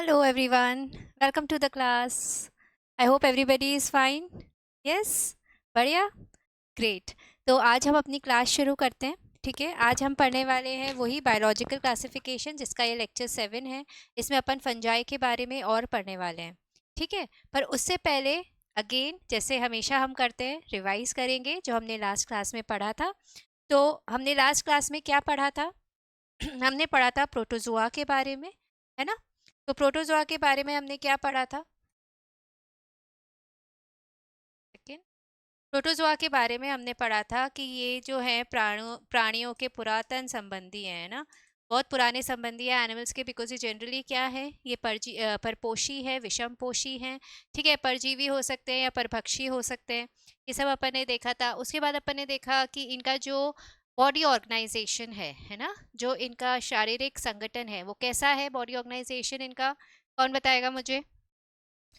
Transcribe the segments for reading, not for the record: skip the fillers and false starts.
Hello everyone, welcome to the class. I hope everybody is fine. Yes, बढ़िया, great. तो आज हम अपनी क्लास शुरू करते हैं। ठीक है, आज हम पढ़ने वाले हैं वही बायोलॉजिकल क्लासिफिकेशन जिसका ये लेक्चर 7 है। इसमें अपन फंजाई के बारे में और पढ़ने वाले हैं। ठीक है, पर उससे पहले अगेन जैसे हमेशा हम करते हैं रिवाइज करेंगे जो हमने लास्ट क्लास में पढ़ा था। तो हमने लास्ट क्लास में क्या पढ़ा था? हमने पढ़ा था प्रोटोजोआ के बारे में, है ना? तो प्रोटोजोआ के बारे में हमने क्या पढ़ा था? सेकेंड, प्रोटोजोआ के बारे में हमने पढ़ा था कि ये जो है प्राणियों के पुरातन संबंधी है ना, बहुत पुराने संबंधी है एनिमल्स के, बिकॉज ये जनरली क्या है, ये परपोषी है, विषमपोषी हैं। ठीक है, परजीवी हो सकते हैं या परभक्षी हो सकते हैं। ये सब अपन ने देखा था। उसके बाद अपन ने देखा कि इनका जो बॉडी ऑर्गेनाइजेशन है ना, जो इनका शारीरिक संगठन है वो कैसा है, बॉडी ऑर्गेनाइजेशन इनका कौन बताएगा मुझे,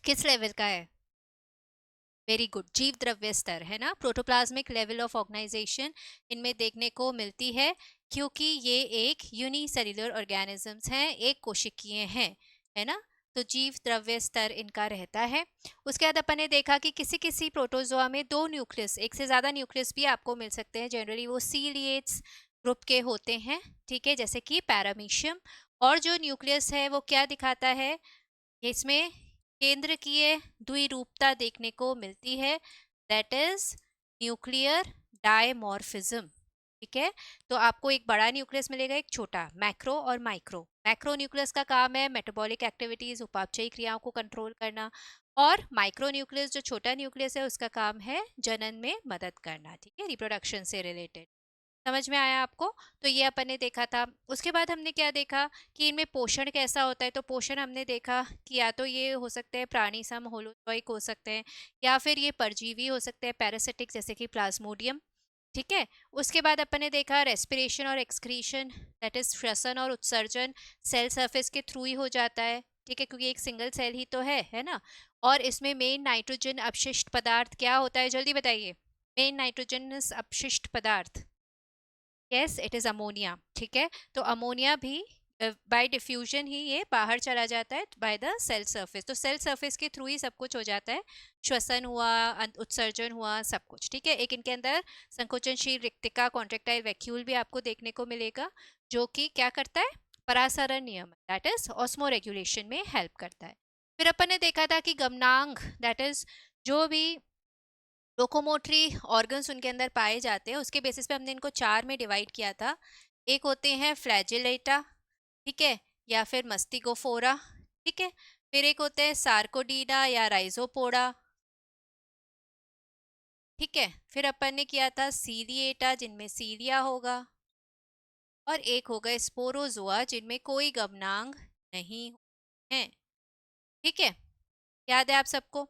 किस लेवल का है? वेरी गुड, जीव द्रव्य स्तर है ना, प्रोटोप्लाज्मिक लेवल ऑफ ऑर्गेनाइजेशन इनमें देखने को मिलती है, क्योंकि ये एक यूनिसेल्युलर ऑर्गेनिजम्स हैं, एक कोशिकीय हैं, है ना। तो जीव द्रव्य स्तर इनका रहता है। उसके बाद अपन ने देखा कि किसी किसी प्रोटोजोआ में दो न्यूक्लियस, एक से ज़्यादा न्यूक्लियस भी आपको मिल सकते हैं, जनरली वो सीलिएट्स ग्रुप के होते हैं। ठीक है, जैसे कि पैरामीशियम। और जो न्यूक्लियस है वो क्या दिखाता है, इसमें केंद्रकीय द्विरूपता देखने को मिलती है, दैट इज न्यूक्लियर डायमॉर्फिज्म। ठीक है, तो आपको एक बड़ा न्यूक्लियस मिलेगा, एक छोटा, मैक्रो और माइक्रो। मैक्रो न्यूक्लियस का काम है मेटाबॉलिक एक्टिविटीज, उपापचयी क्रियाओं को कंट्रोल करना, और माइक्रो न्यूक्लियस जो छोटा न्यूक्लियस है उसका काम है जनन में मदद करना। ठीक है, रिप्रोडक्शन से रिलेटेड। समझ में आया आपको? तो ये अपन ने देखा था। उसके बाद हमने क्या देखा कि इनमें पोषण कैसा होता है। तो पोषण हमने देखा कि या तो ये हो सकते हैं प्राणी सम होलोजोइक हो सकते हैं, या फिर ये परजीवी हो सकते हैं, पैरासिटिक, जैसे कि प्लाज्मोडियम। ठीक है, उसके बाद अपन ने देखा रेस्पिरेशन और एक्सक्रीशन, दैट इज श्वसन और उत्सर्जन सेल सरफेस के थ्रू ही हो जाता है। ठीक है, क्योंकि एक सिंगल सेल ही तो है ना। और इसमें मेन नाइट्रोजन अपशिष्ट पदार्थ क्या होता है, जल्दी बताइए। मेन नाइट्रोजन अपशिष्ट पदार्थ, यस इट इज अमोनिया। ठीक है, तो अमोनिया भी बाय डिफ्यूजन ही ये बाहर चला जाता है बाय द सेल सरफेस। तो सेल सरफेस के थ्रू ही सब कुछ हो जाता है, श्वसन हुआ, उत्सर्जन हुआ, सब कुछ। ठीक है, एक इनके अंदर संकोचनशील रिक्तिका, कॉन्ट्रेक्टाइल वैक्यूल भी आपको देखने को मिलेगा, जो कि क्या करता है, परासरण नियम, दैट इज ऑस्मो रेगुलेशन में हेल्प करता है। फिर अपन ने देखा था कि गमनांग, दैट इज जो भी लोकोमोटरी ऑर्गन्स उनके अंदर पाए जाते हैं, उसके बेसिस पे हमने इनको चार में डिवाइड किया था। एक होते हैं फ्लैजिलेटा, ठीक है, या फिर मस्तिगोफोरा। ठीक है, फिर एक होते हैं सार्कोडीना या राइजोपोडा। ठीक है, फिर अपन ने किया था सीलिएटा, जिनमें सीलिया होगा, और एक होगा स्पोरोजोआ, जिनमें कोई गमनांग नहीं है। ठीक है, याद है आप सबको?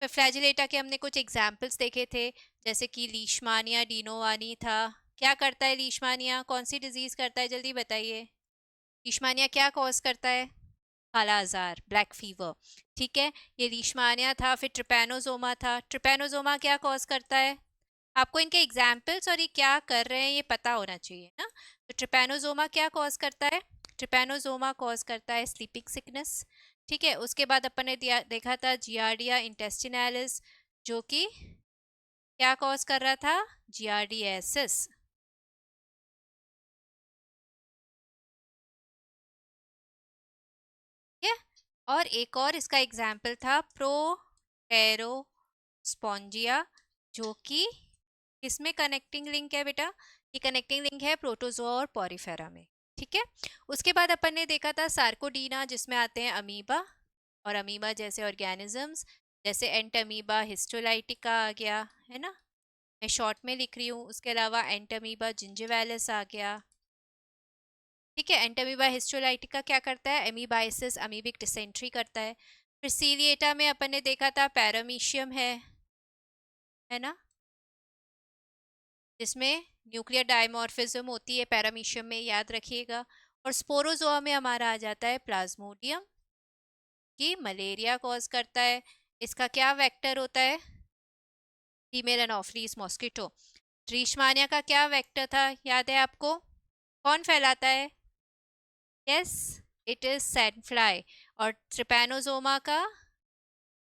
फिर फ्लैजिलेटा के हमने कुछ एग्जाम्पल्स देखे थे, जैसे कि लीशमानिया डिनोवानी था। क्या करता है लीशमानिया, कौन सी डिजीज करता है, जल्दी बताइए। लीशमानिया क्या कॉज करता है? काला आजार, ब्लैक फीवर। ठीक है, ये लीशमानिया था। फिर ट्रिपैनोजोमा था। ट्रिपैनोजोमा क्या कॉज करता है? आपको इनके एग्जाम्पल्स और ये क्या कर रहे हैं ये पता होना चाहिए ना। तो ट्रिपैनोजोमा क्या कॉज करता है? ट्रिपैनोजोमा कॉज करता है स्लीपिंग सिकनेस। ठीक है, उसके बाद अपन ने देखा था जियार्डिया इंटेस्टिनैलिस, जो कि क्या कॉज कर रहा था? जियार्डियासिस। ठीक है, और एक और इसका एग्जाम्पल था प्रोटेरोस्पोंजिया, जो कि किसमें कनेक्टिंग लिंक है बेटा? ये कनेक्टिंग लिंक है प्रोटोजोआ और पॉरीफेरा में। ठीक है, उसके बाद अपन ने देखा था सार्कोडीना, जिसमें आते हैं अमीबा और अमीबा जैसे ऑर्गेनिजम्स, जैसे एंटमीबा हिस्टोलाइटिका आ गया, है ना, मैं शॉर्ट में लिख रही हूँ। उसके अलावा एंटमीबा जिंजिवालिस आ गया। ठीक है, एंटमीबा हिस्टोलाइटिका क्या करता है? एमीबाइसिस, अमीबिक डिसेंट्री करता है। फिर सीलिएटा में अपन ने देखा था पैरामीशियम है ना, जिसमें न्यूक्लियर डायमॉर्फिज्म होती है पैरामीशियम में, याद रखिएगा। और स्पोरोजोआ में हमारा आ जाता है प्लाज्मोडियम, कि मलेरिया कॉज करता है। इसका क्या वेक्टर होता है? Female anopheles mosquito. लीशमानिया का क्या वेक्टर था, याद है आपको? कौन फैलाता है? Yes it is sand fly. और ट्रिपैनोसोमा का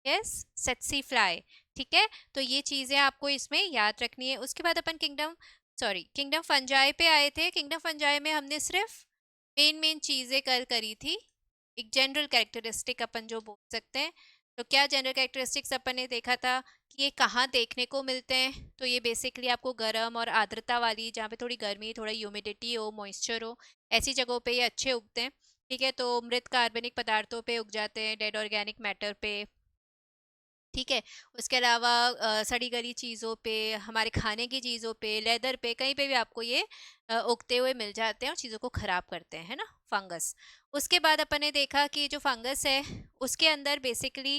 यस सेट्सी फ्लाई। ठीक है, तो ये चीजें आपको इसमें याद रखनी है। उसके बाद अपन किंगडम फंजाई पे आए थे। किंगडम फंजाई में हमने सिर्फ मेन मेन चीजें करी थी। एक जनरल कैरेक्टरिस्टिक अपन जो बोल सकते हैं, तो क्या जनरल कैरेक्टरिस्टिक्स अपन ने देखा था कि ये कहाँ देखने को मिलते हैं। तो ये बेसिकली आपको गर्म और आर्द्रता वाली, जहाँ पे थोड़ी गर्मी, थोड़ा ह्यूमिडिटी हो, मॉइस्चर हो, ऐसी जगहों पे ये अच्छे उगते हैं। ठीक है, तो मृत कार्बनिक पदार्थों पे उग जाते हैं, डेड ऑर्गेनिक मैटर पे। ठीक है, उसके अलावा सड़ी गली चीज़ों पे, हमारे खाने की चीज़ों पे, लेदर पे, कहीं पे भी आपको ये उगते हुए मिल जाते हैं और चीज़ों को ख़राब करते हैं, है ना, फंगस। उसके बाद अपन ने देखा कि जो फंगस है उसके अंदर बेसिकली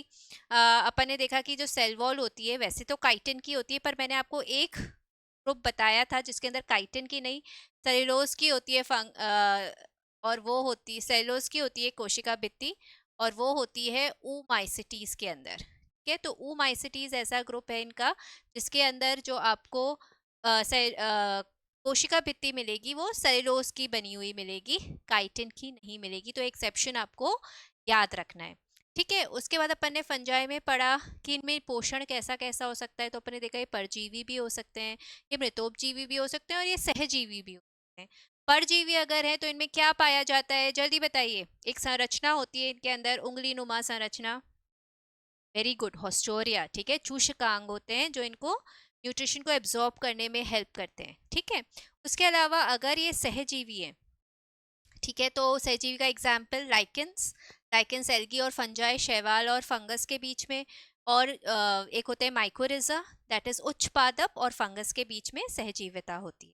अपन ने देखा कि जो सेल वॉल होती है वैसे तो काइटिन की होती है, पर मैंने आपको एक ग्रुप बताया था जिसके अंदर काइटिन की नहीं, सेलुलोज की होती है और वो होती सेलुलोज की होती है कोशिका भित्ति, और वो होती है ऊमाइसिटीज के अंदर। ठीक है, तो ऊमाइसिटीज ऐसा ग्रुप है इनका जिसके अंदर जो आपको कोशिका भित्ति मिलेगी वो सेलुलोज की बनी हुई मिलेगी, काइटिन की नहीं मिलेगी। तो एक्सेप्शन आपको याद रखना है। ठीक है, उसके बाद अपन ने फंजाई में पढ़ा कि इनमें पोषण कैसा कैसा हो सकता है। तो अपन ने देखा ये परजीवी भी हो सकते हैं, ये मृतोपजीवी भी हो सकते हैं, और ये सहजीवी भी हो सकते हैं। परजीवी अगर है तो इनमें क्या पाया जाता है, जल्दी बताइए। एक संरचना होती है इनके अंदर, उंगली नुमा संरचना। Very good, haustoria. ठीक है, चूषकांग होते हैं जो इनको न्यूट्रिशन को एब्जॉर्ब करने में हेल्प करते हैं। ठीक है, उसके अलावा अगर ये सहजीवी है, ठीक है, तो सहजीवी का एग्जाम्पल लाइकेंस, लाइकेंस एल्गी और फंजाई, शैवाल और फंगस के बीच में। और एक होते हैं माइकोरिजा, दैट इज उच्च पादप और फंगस के बीच में सहजीविता होती है।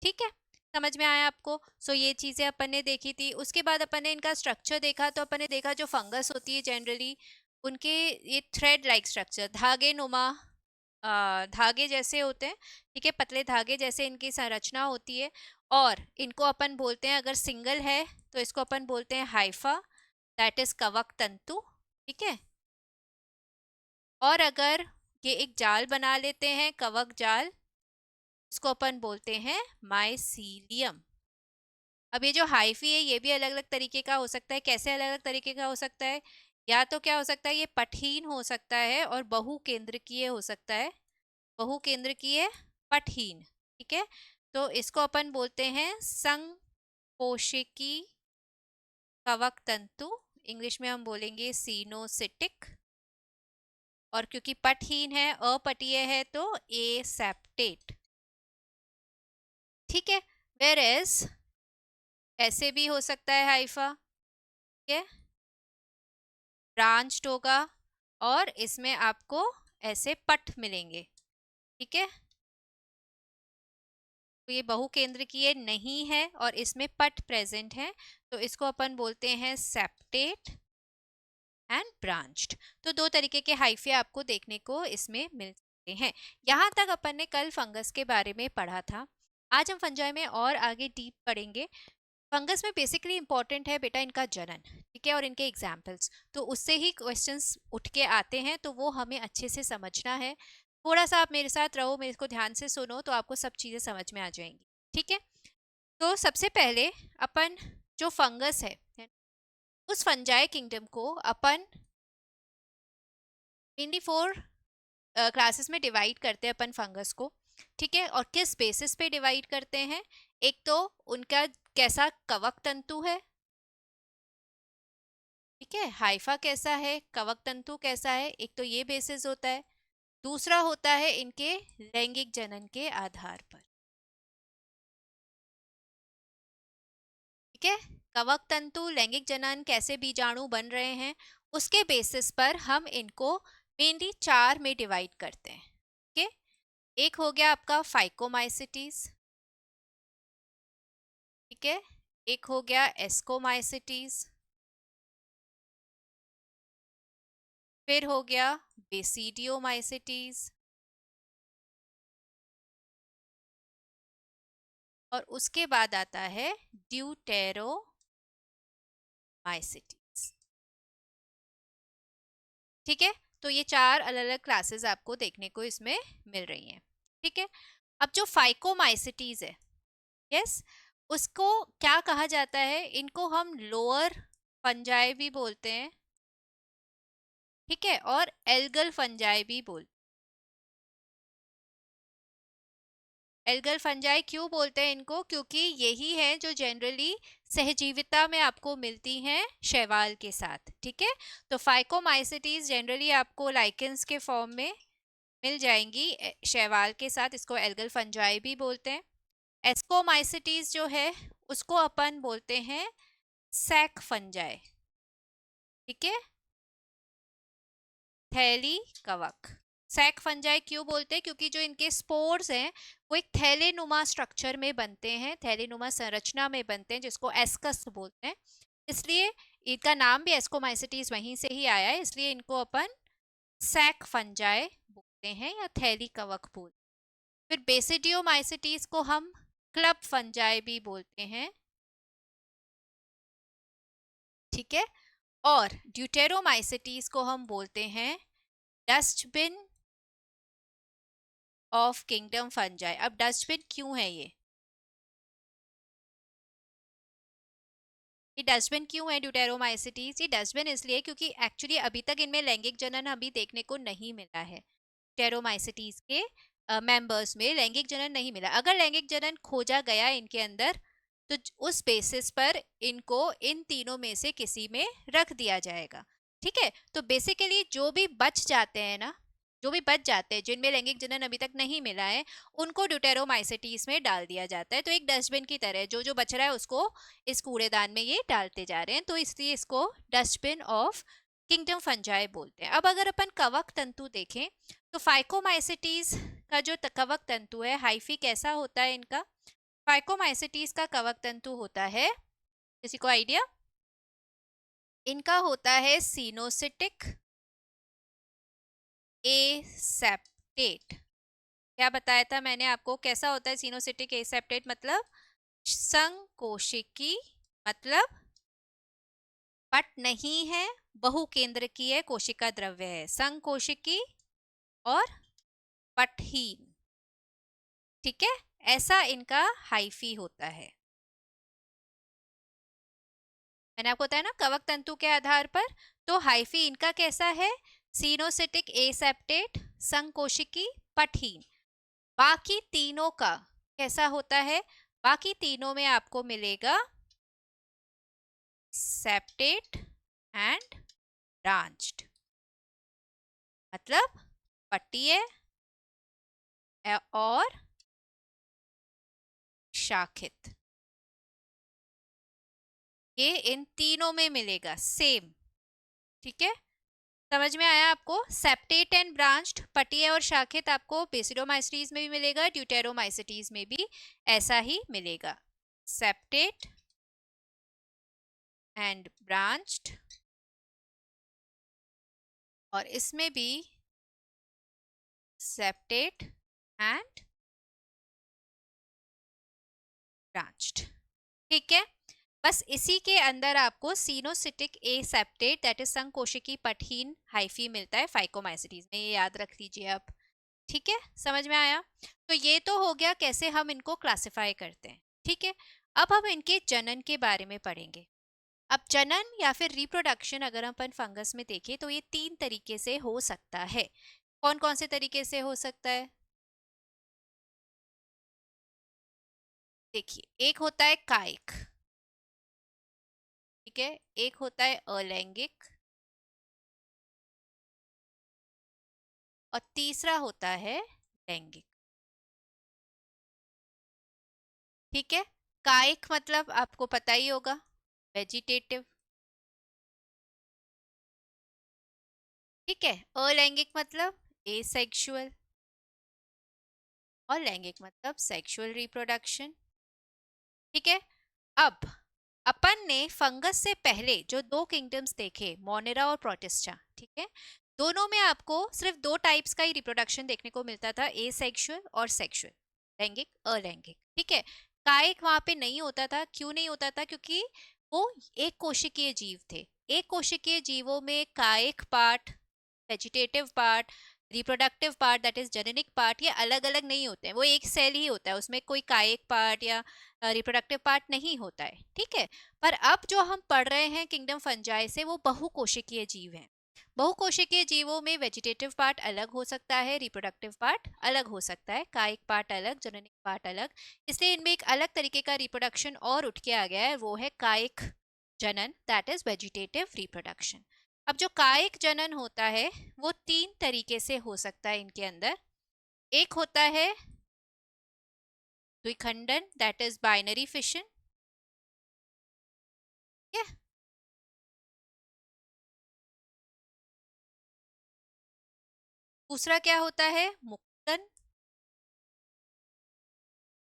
ठीक है, समझ में आया आपको। सो ये चीजें अपन ने देखी थी। उसके बाद अपन ने इनका स्ट्रक्चर देखा, तो अपन ने देखा जो फंगस होती है जनरली उनके ये थ्रेड लाइक स्ट्रक्चर, धागे नुमा धागे जैसे होते हैं। ठीक है, पतले धागे जैसे इनकी संरचना होती है। और इनको अपन बोलते हैं, अगर सिंगल है तो इसको अपन बोलते हैं हाइफा, दैट इज कवक तंतु। ठीक है, और अगर ये एक जाल बना लेते हैं, कवक जाल, इसको अपन बोलते हैं माइसीलियम। अब ये जो हाइफी है ये भी अलग अलग तरीके का हो सकता है। कैसे अलग अलग तरीके का हो सकता है, या तो क्या हो सकता है, ये पठहीन हो सकता है और बहुकेंद्रकीय हो सकता है। बहुकेंद्रकीय, पठहीन। ठीक है, तो इसको अपन बोलते हैं संकोशिकी कवक तंतु, इंग्लिश में हम बोलेंगे सीनोसिटिक। और क्योंकि पठहीन है, अपटीय है, तो एसेप्टेट। ठीक है, वेर एज ऐसे भी हो सकता है हाइफा। ठीक है, ब्रांच्ड होगा और इसमें आपको ऐसे पट मिलेंगे। ठीक है, तो ये बहुकेंद्रकीय नहीं है और इसमें पट प्रेजेंट है, तो इसको अपन बोलते हैं सेप्टेट एंड ब्रांच्ड। तो दो तरीके के हाइफे आपको देखने को इसमें मिल सकते हैं। यहाँ तक अपन ने कल फंगस के बारे में पढ़ा था। आज हम फंजाई में और आगे डीप पढ़ेंगे। फंगस में बेसिकली इंपॉर्टेंट है बेटा इनका जनन, ठीक है, और इनके एग्जाम्पल्स, तो उससे ही क्वेश्चंस उठ के आते हैं, तो वो हमें अच्छे से समझना है। थोड़ा सा आप मेरे साथ रहो, मेरे को ध्यान से सुनो, तो आपको सब चीज़ें समझ में आ जाएंगी। ठीक है, तो सबसे पहले अपन जो फंगस है, उस फंजाई किंगडम को अपन मेनली 4 क्लासेस में डिवाइड करते हैं अपन फंगस को। ठीक है, और किस बेसिस पे डिवाइड करते हैं, एक तो उनका कैसा कवक तंतु है। ठीक है, हाइफा कैसा है, कवक तंतु कैसा है, एक तो ये बेसिस होता है। दूसरा होता है इनके लैंगिक जनन के आधार पर। ठीक है, कवक तंतु, लैंगिक जनन, कैसे बीजाणु बन रहे हैं, उसके बेसिस पर हम इनको मेनली 4 में डिवाइड करते हैं। ठीक है, एक हो गया आपका फाइकोमाइसिटीज। ठीक है, एक हो गया एस्कोमाइसिटीज, फिर हो गया बेसिडियोमाइसिटीज, और उसके बाद आता है ड्यूटेरोमाइसिटीज। ठीक है, तो ये 4 अलग अलग क्लासेस आपको देखने को इसमें मिल रही हैं। ठीक है, अब जो फाइकोमाइसिटीज है, यस, उसको क्या कहा जाता है, इनको हम लोअर फंजाई भी बोलते हैं, ठीक है, और एल्गल फंजाई भी बोल। एल्गल फंजाई क्यों बोलते हैं इनको? क्योंकि यही है जो जनरली सहजीविता में आपको मिलती हैं शैवाल के साथ, ठीक है। तो फाइकोमाइसिटीज जनरली आपको लाइकेंस के फॉर्म में मिल जाएंगी शैवाल के साथ, इसको एल्गल फंजाई भी बोलते हैं। एस्कोमाइसिटीज जो है उसको अपन बोलते हैं सैक फंजाई, ठीक है, थैली कवक। सैक फंजाई क्यों बोलते हैं? क्योंकि जो इनके स्पोर्स हैं वो एक थैलेनुमा स्ट्रक्चर में बनते हैं, थैलेनुमा संरचना में बनते हैं, जिसको एस्कस बोलते हैं। इसलिए इनका नाम भी एस्कोमाइसिटीज वहीं से ही आया है, इसलिए इनको अपन सैक फंजाई बोलते हैं या थैली कवक बोलते हैं। फिर बेसिडियोमाइसिटीज को हम क्लब फंजाई भी बोलते हैं, ठीक है। और ड्यूटेरोमाइसिटीज को हम बोलते हैं डस्टबिन ऑफ किंगडम फंजाई। अब डस्टबिन क्यों है ये डस्टबिन क्यों है ड्यूटेरोमाइसिटीज? ये डस्टबिन इसलिए क्योंकि एक्चुअली अभी तक इनमें लैंगिक जनन अभी देखने को नहीं मिला है। ड्यूटेरोमाइसिटीज के मेंबर्स में लैंगिक जनन नहीं मिला। अगर लैंगिक जनन खोजा गया इनके अंदर तो उस बेसिस पर इनको इन तीनों में से किसी में रख दिया जाएगा, ठीक है। तो बेसिकली जो भी बच जाते हैं ना, जो भी बच जाते हैं जिनमें लैंगिक जनन अभी तक नहीं मिला है, उनको ड्यूटेरोमाइसिटीज में डाल दिया जाता है। तो एक डस्टबिन की तरह जो जो बच रहा है उसको इस कूड़ेदान में ये डालते जा रहे हैं, तो इसलिए इसको डस्टबिन ऑफ किंगडम फंजाई बोलते हैं। अब अगर अपन कवक तंतु देखें तो फाइकोमाइसिटीज का जो कवक तंतु है, हाइफी कैसा होता है इनका? फाइकोमाइसिटीज का कवक तंतु होता है, किसी को आइडिया? इनका होता है सीनोसिटिक एसेप्टेट। क्या बताया था मैंने आपको? कैसा होता है सीनोसिटिक एसेप्टेट? मतलब संकोशिकी, मतलब पट नहीं है, बहुकेंद्रकीय कोशिका द्रव्य है, संकोशिकी और पटहीन, ठीक है। ऐसा इनका हाइफी होता है। मैंने आपको बताया ना कवक तंतु के आधार पर। तो हाइफी इनका कैसा है? सीनोसिटिक एसेप्टेट, संकोशिकी, पटहीन। बाकी तीनों का कैसा होता है? बाकी तीनों में आपको मिलेगा सेप्टेट एंड ब्रांच्ड, मतलब पट्टीय और शाखित, ये इन तीनों में मिलेगा सेम, ठीक है। समझ में आया आपको? सेप्टेट एंड ब्रांच्ड, पट्टीय और शाखित आपको बेसिडोमाइसिटीज में भी मिलेगा, ड्यूटेरोमाइसिटीज में भी ऐसा ही मिलेगा, सेप्टेट एंड ब्रांच्ड, और इसमें भी सेप्टेट एंड ब्रांच्ड, ठीक है। बस इसी के अंदर आपको सीनोसिटिक एसेप्टेट दैट इज संकोशिकी पटहीन हाइफी मिलता है फाइकोमाइसिटीज में, ये याद रख लीजिए आप, ठीक है। समझ में आया? तो ये तो हो गया कैसे हम इनको क्लासिफाई करते हैं, ठीक है। अब हम इनके जनन के बारे में पढ़ेंगे। अब जनन या फिर रिप्रोडक्शन अगर अपन फंगस में देखें तो ये 3 तरीके से हो सकता है। कौन कौन से तरीके से हो सकता है? देखिए, एक होता है कायिक, ठीक है, एक होता है अलैंगिक, और तीसरा होता है लैंगिक, ठीक है। कायिक मतलब आपको पता ही होगा, वेजिटेटिव, ठीक है। अलैंगिक मतलब एसेक्सुअल, और लैंगिक मतलब सेक्सुअल रिप्रोडक्शन, ठीक है। अब अपन ने फंगस से पहले जो 2 किंगडम्स देखे, मोनेरा और प्रोटिस्टा, ठीक है, दोनों में आपको सिर्फ 2 टाइप्स का ही रिप्रोडक्शन देखने को मिलता था, एसेक्सुअल और सेक्सुअल, लैंगिक अलैंगिक, ठीक है। कायिक वहां पे नहीं होता था। क्यों नहीं होता था? क्योंकि वो एक कोशिकीय जीव थे। एक कोशिकीय जीवों में कायिक part, vegetative part, reproductive part that is genetic part, ये अलग अलग नहीं होते हैं, वो एक सेल ही होता है, उसमें कोई कायिक पार्ट या रिप्रोडक्टिव पार्ट नहीं होता है, ठीक है। पर अब जो हम पढ़ रहे हैं किंगडम फंजाई से, वो बहुकोशिकीय जीव हैं। बहुकोशिकीय जीवों में वेजिटेटिव पार्ट अलग हो सकता है, रिप्रोडक्टिव पार्ट अलग हो सकता है, कायिक पार्ट अलग, जेनेटिक पार्ट अलग। इसलिए इनमें एक अलग तरीके का रिप्रोडक्शन और उठ के आ गया है, वो है कायिक जनन, दैट इज वेजिटेटिव रिप्रोडक्शन। अब जो कायिक जनन होता है वो तीन तरीके से हो सकता है इनके अंदर। एक होता है द्विखंडन, दैट इज बाइनरी फिशन। दूसरा क्या होता है, मुक्तन,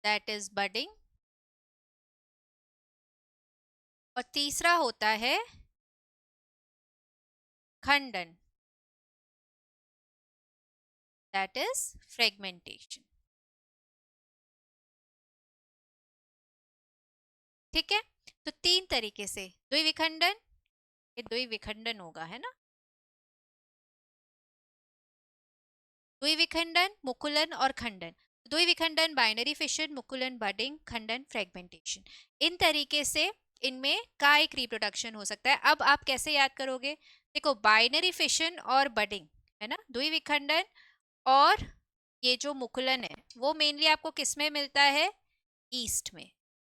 दैट इज बडिंग। और तीसरा होता है खंडन, दैट इज फ्रेगमेंटेशन। ठीक है, तो तीन तरीके से द्विविखंडन, ये द्विविखंडन होगा है ना, द्विविखंडन, मुकुलन और खंडन। द्विविखंडन बाइनरी फिशन, मुकुलन बडिंग, खंडन फ्रेगमेंटेशन। इन तरीके से इनमें कायिक रिप्रोडक्शन हो सकता है। अब आप कैसे याद करोगे, देखो बाइनरी फिशन और बडिंग है ना, द्विविखंडन और ये जो मुकुलन है वो मेनली आपको किसमें मिलता है, ईस्ट में।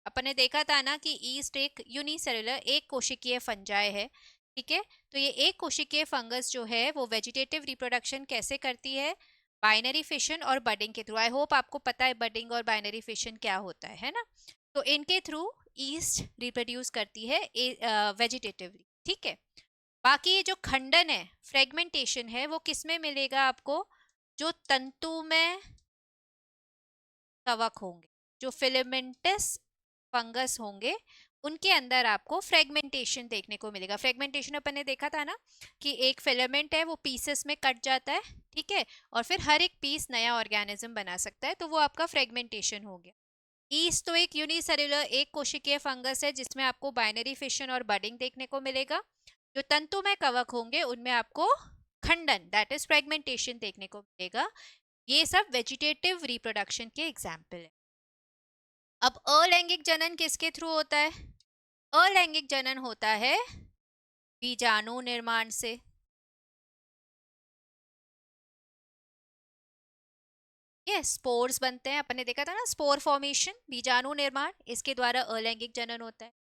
अपन ने देखा था ना कि ईस्ट एक यूनिसेलुलर एक कोशिकीय फंजाई है, ठीक है। तो ये एक कोशिकीय फंगस जो है वो वेजिटेटिव रिप्रोडक्शन कैसे करती है, बाइनरी फिशन और बडिंग के थ्रू। आई होप आपको पता है बडिंग और बाइनरी फिशन क्या होता है ना। तो इनके थ्रू ईस्ट रिप्रोड्यूस करती है वेजिटेटिवली, ठीक है। बाकी ये जो खंडन है, फ्रेगमेंटेशन है, वो किसमें मिलेगा आपको, जो तंतु में कवक होंगे, जो फिलामेंटस फंगस होंगे, उनके अंदर आपको फ्रेगमेंटेशन देखने को मिलेगा। फ्रेगमेंटेशन अपन ने देखा था ना कि एक फिलामेंट है वो पीसेस में कट जाता है, ठीक है, और फिर हर एक पीस नया ऑर्गेनिज्म बना सकता है, तो वो आपका फ्रेगमेंटेशन हो गया। ईस्ट तो एक यूनिसेलुलर एक कोशिकीय फंगस है जिसमें आपको बाइनरी फिशन और बडिंग देखने को मिलेगा। जो तंतु में कवक होंगे उनमें आपको खंडन, दैट इज फ्रेगमेंटेशन देखने को मिलेगा। ये सब वेजिटेटिव रिप्रोडक्शन के एग्जाम्पल है। अब अलैंगिक जनन किसके थ्रू होता है, अलैंगिक जनन होता है बीजाणु निर्माण से। ये स्पोर्स बनते हैं, अपन ने देखा था ना स्पोर फॉर्मेशन, बीजाणु निर्माण, इसके द्वारा अलैंगिक जनन होता है।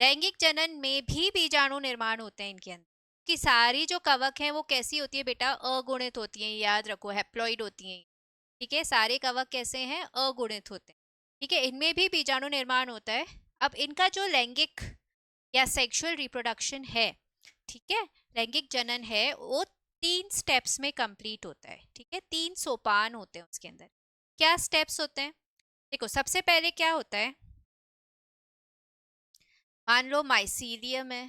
लैंगिक जनन में भी बीजाणु निर्माण होते हैं इनके अंदर, कि सारी जो कवक हैं वो कैसी होती है बेटा, अगुणित होती हैं, याद रखो हैप्लॉइड होती हैं, ठीक है। सारे कवक कैसे हैं, अगुणित होते हैं, ठीक है। इनमें भी बीजाणु निर्माण होता है। अब इनका जो लैंगिक या सेक्सुअल रिप्रोडक्शन है, ठीक है, लैंगिक जनन है, वो तीन स्टेप्स में कंप्लीट होता है, ठीक है। तीन सोपान होते हैं उसके अंदर। क्या स्टेप्स होते हैं, देखो सबसे पहले क्या होता है, मान लो माइसीलियम है,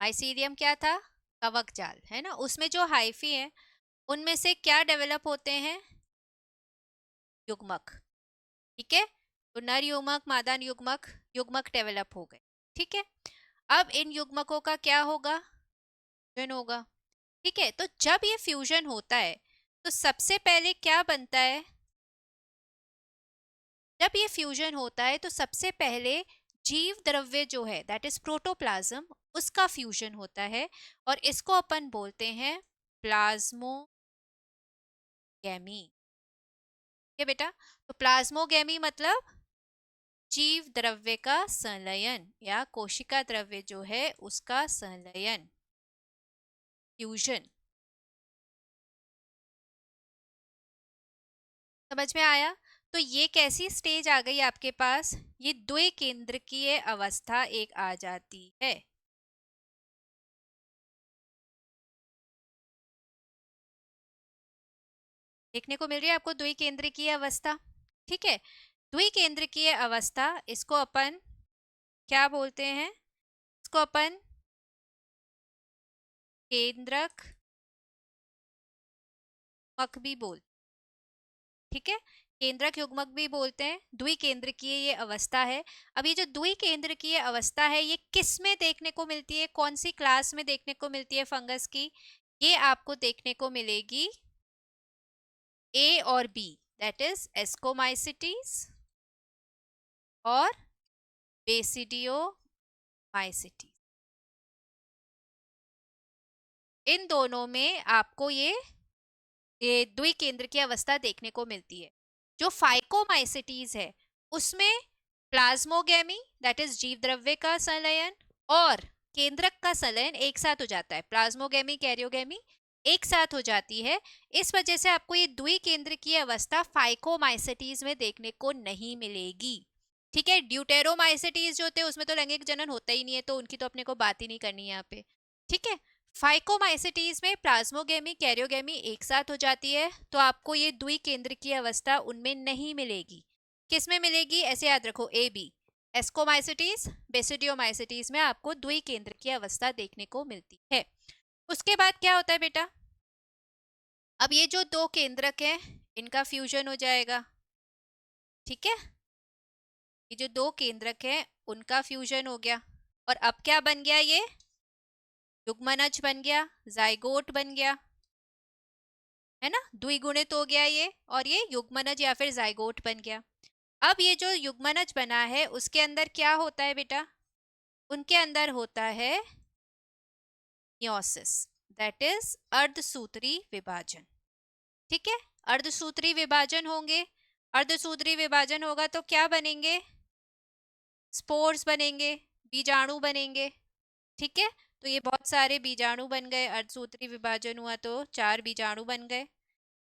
माइसीलियम क्या था, कवक जाल है ना, उसमें जो हाइफी है उनमें से क्या डेवलप होते हैं, युग्मक, ठीक है। तो नर युग्मक मादा युग्मक, युग्मक डेवलप हो गए, ठीक है। अब इन युग्मकों का क्या होगा, फ्यूजन होगा, ठीक है। तो जब ये फ्यूजन होता है तो सबसे पहले क्या बनता है, जब ये फ्यूजन होता है तो सबसे पहले जीव द्रव्य जो है दैट इज प्रोटोप्लाज्म, उसका फ्यूजन होता है, और इसको अपन बोलते हैं प्लाज्मोगेमी, ठीक है बेटा। तो प्लाज्मोगेमी मतलब जीव द्रव्य का संलयन या कोशिका द्रव्य जो है उसका संलयन, फ्यूजन। समझ में आया। तो ये कैसी स्टेज आ गई आपके पास, ये द्विकेंद्रकीय अवस्था एक आ जाती है। देखने को मिल रही है आपको द्विकेंद्रकीय अवस्था, ठीक है। द्विकेंद्रकीय अवस्था, इसको अपन क्या बोलते हैं, इसको अपन केंद्रक युग्मक भी बोल, ठीक है, केंद्रक युग्मक भी बोलते हैं। द्विकेंद्रकीय ये अवस्था है। अब ये जो द्विकेंद्रकीय अवस्था है ये किस में देखने को मिलती है, कौन सी क्लास में देखने को मिलती है फंगस की, ये आपको देखने को मिलेगी ए और बी, दैट इज एस्कोमाइसिटीज और बेसिडियोमाइसिटीज। इन दोनों में आपको ये द्विकेंद्र की अवस्था देखने को मिलती है। जो फाइकोमाइसिटीज है उसमें प्लाज्मोगेमी दैट इज जीव द्रव्य का संलयन और केंद्रक का संलयन एक साथ हो जाता है। प्लाज्मोगेमी कैरियोगेमी एक साथ हो जाती है। इस वजह से आपको ये द्विकेंद्र की अवस्था फाइकोमाइसिटीज में देखने को नहीं मिलेगी। ठीक है, ड्यूटेरोमाइसिटीज जो होते हैं उसमें तो लैंगिक जनन होता ही नहीं है, तो उनकी तो अपने को बात ही नहीं करनी है यहाँ पे। ठीक है, फाइकोमाइसिटीज में प्लाज्मोगेमी कैरियोगेमी एक साथ हो जाती है, तो आपको ये द्विकेंद्र की अवस्था उनमें नहीं मिलेगी। किस में मिलेगी ऐसे याद रखो, ए बी, एस्कोमाइसिटीज बेसिडियोमाइसिटीज में आपको द्विकेंद्र की अवस्था देखने को मिलती है। उसके बाद क्या होता है बेटा, अब ये जो दो केंद्रक हैं इनका फ्यूजन हो जाएगा। ठीक है, ये जो दो केंद्रक हैं उनका फ्यूजन हो गया और अब क्या बन गया, ये युग्मनज बन गया, जाइगोट बन गया, है ना, द्विगुणित हो गया ये, और ये युग्मनज या फिर जाइगोट बन गया। अब ये जो युग्मनज बना है उसके अंदर क्या होता है बेटा, उनके अंदर होता है मियोसिस, दैट इज अर्धसूत्री विभाजन। ठीक है, अर्धसूत्री विभाजन होंगे, अर्धसूत्री विभाजन होगा तो क्या बनेंगे, स्पोर्स बनेंगे, बीजाणु बनेंगे। ठीक है, तो ये बहुत सारे बीजाणु बन गए, अर्धसूत्री विभाजन हुआ तो 4 बीजाणु बन गए।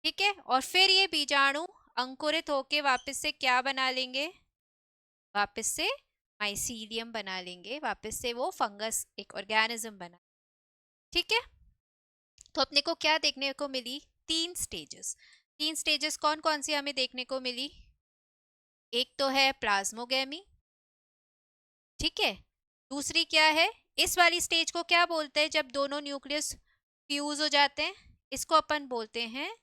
ठीक है, और फिर ये बीजाणु अंकुरित होके वापस से क्या बना लेंगे, वापस से माइसीलियम बना लेंगे, वापस से वो फंगस एक ऑर्गेनिज्म बना। ठीक है, तो अपने को क्या देखने को मिली, 3 स्टेजेस। 3 स्टेजेस कौन कौन सी हमें देखने को मिली, एक तो है प्लाज्मोगेमी। ठीक है, दूसरी क्या है, इस वाली स्टेज को क्या बोलते हैं जब दोनों न्यूक्लियस फ्यूज हो जाते हैं, इसको अपन बोलते हैं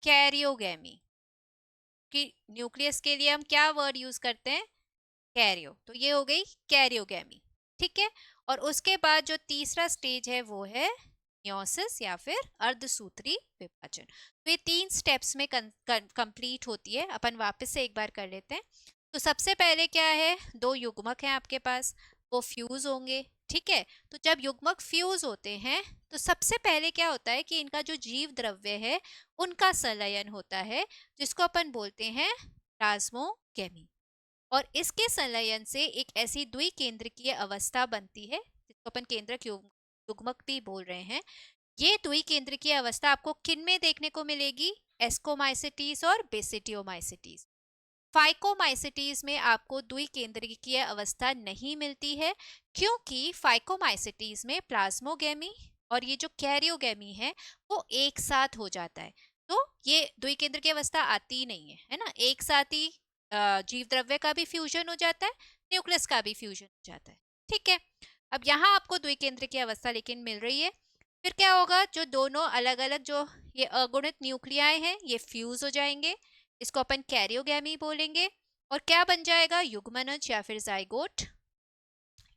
कैरियोगेमी। कि न्यूक्लियस के लिए हम क्या वर्ड यूज करते हैं, कैरियो, तो ये हो गई कैरियोगेमी। ठीक है, और उसके बाद जो तीसरा स्टेज है वो है मियोसिस या फिर अर्धसूत्री विभाजन। तो ये 3 स्टेप्स में कंप्लीट होती है। अपन वापस से एक बार कर लेते हैं। तो सबसे पहले क्या है, दो युग्मक हैं आपके पास, वो फ्यूज होंगे। ठीक है, तो जब युग्मक फ्यूज होते हैं तो सबसे पहले क्या होता है कि इनका जो जीव द्रव्य है उनका संलयन होता है, जिसको अपन बोलते हैं प्लाज्मोगेमी। और इसके संलयन से एक ऐसी द्विकेंद्रकीय अवस्था बनती है जिसको अपन केंद्रक युग्मक भी बोल रहे हैं। ये द्विकेंद्रकीय अवस्था आपको किन में देखने को मिलेगी, एस्कोमाइसिटीज और बेसिडियोमाइसिटीज। फाइकोमाइसिटीज में आपको द्विकेंद्रकीय अवस्था नहीं मिलती है, क्योंकि फाइकोमाइसिटीज में प्लाज्मोगेमी और ये जो कैरियोगेमी है वो एक साथ हो जाता है, तो ये द्विकेंद्र की अवस्था आती ही नहीं है ना, एक साथ ही जीव द्रव्य का भी फ्यूजन हो जाता है, न्यूक्लियस का भी फ्यूजन हो जाता है। ठीक है, अब यहाँ आपको द्विकेंद्र की अवस्था लेकिन मिल रही है। फिर क्या होगा, जो दोनों अलग अलग जो ये अगुणित न्यूक्लियाई हैं ये फ्यूज हो जाएंगे, इसको अपन कैरियोगेमी बोलेंगे, और क्या बन जाएगा, युग्मनज या फिर जाइगोट।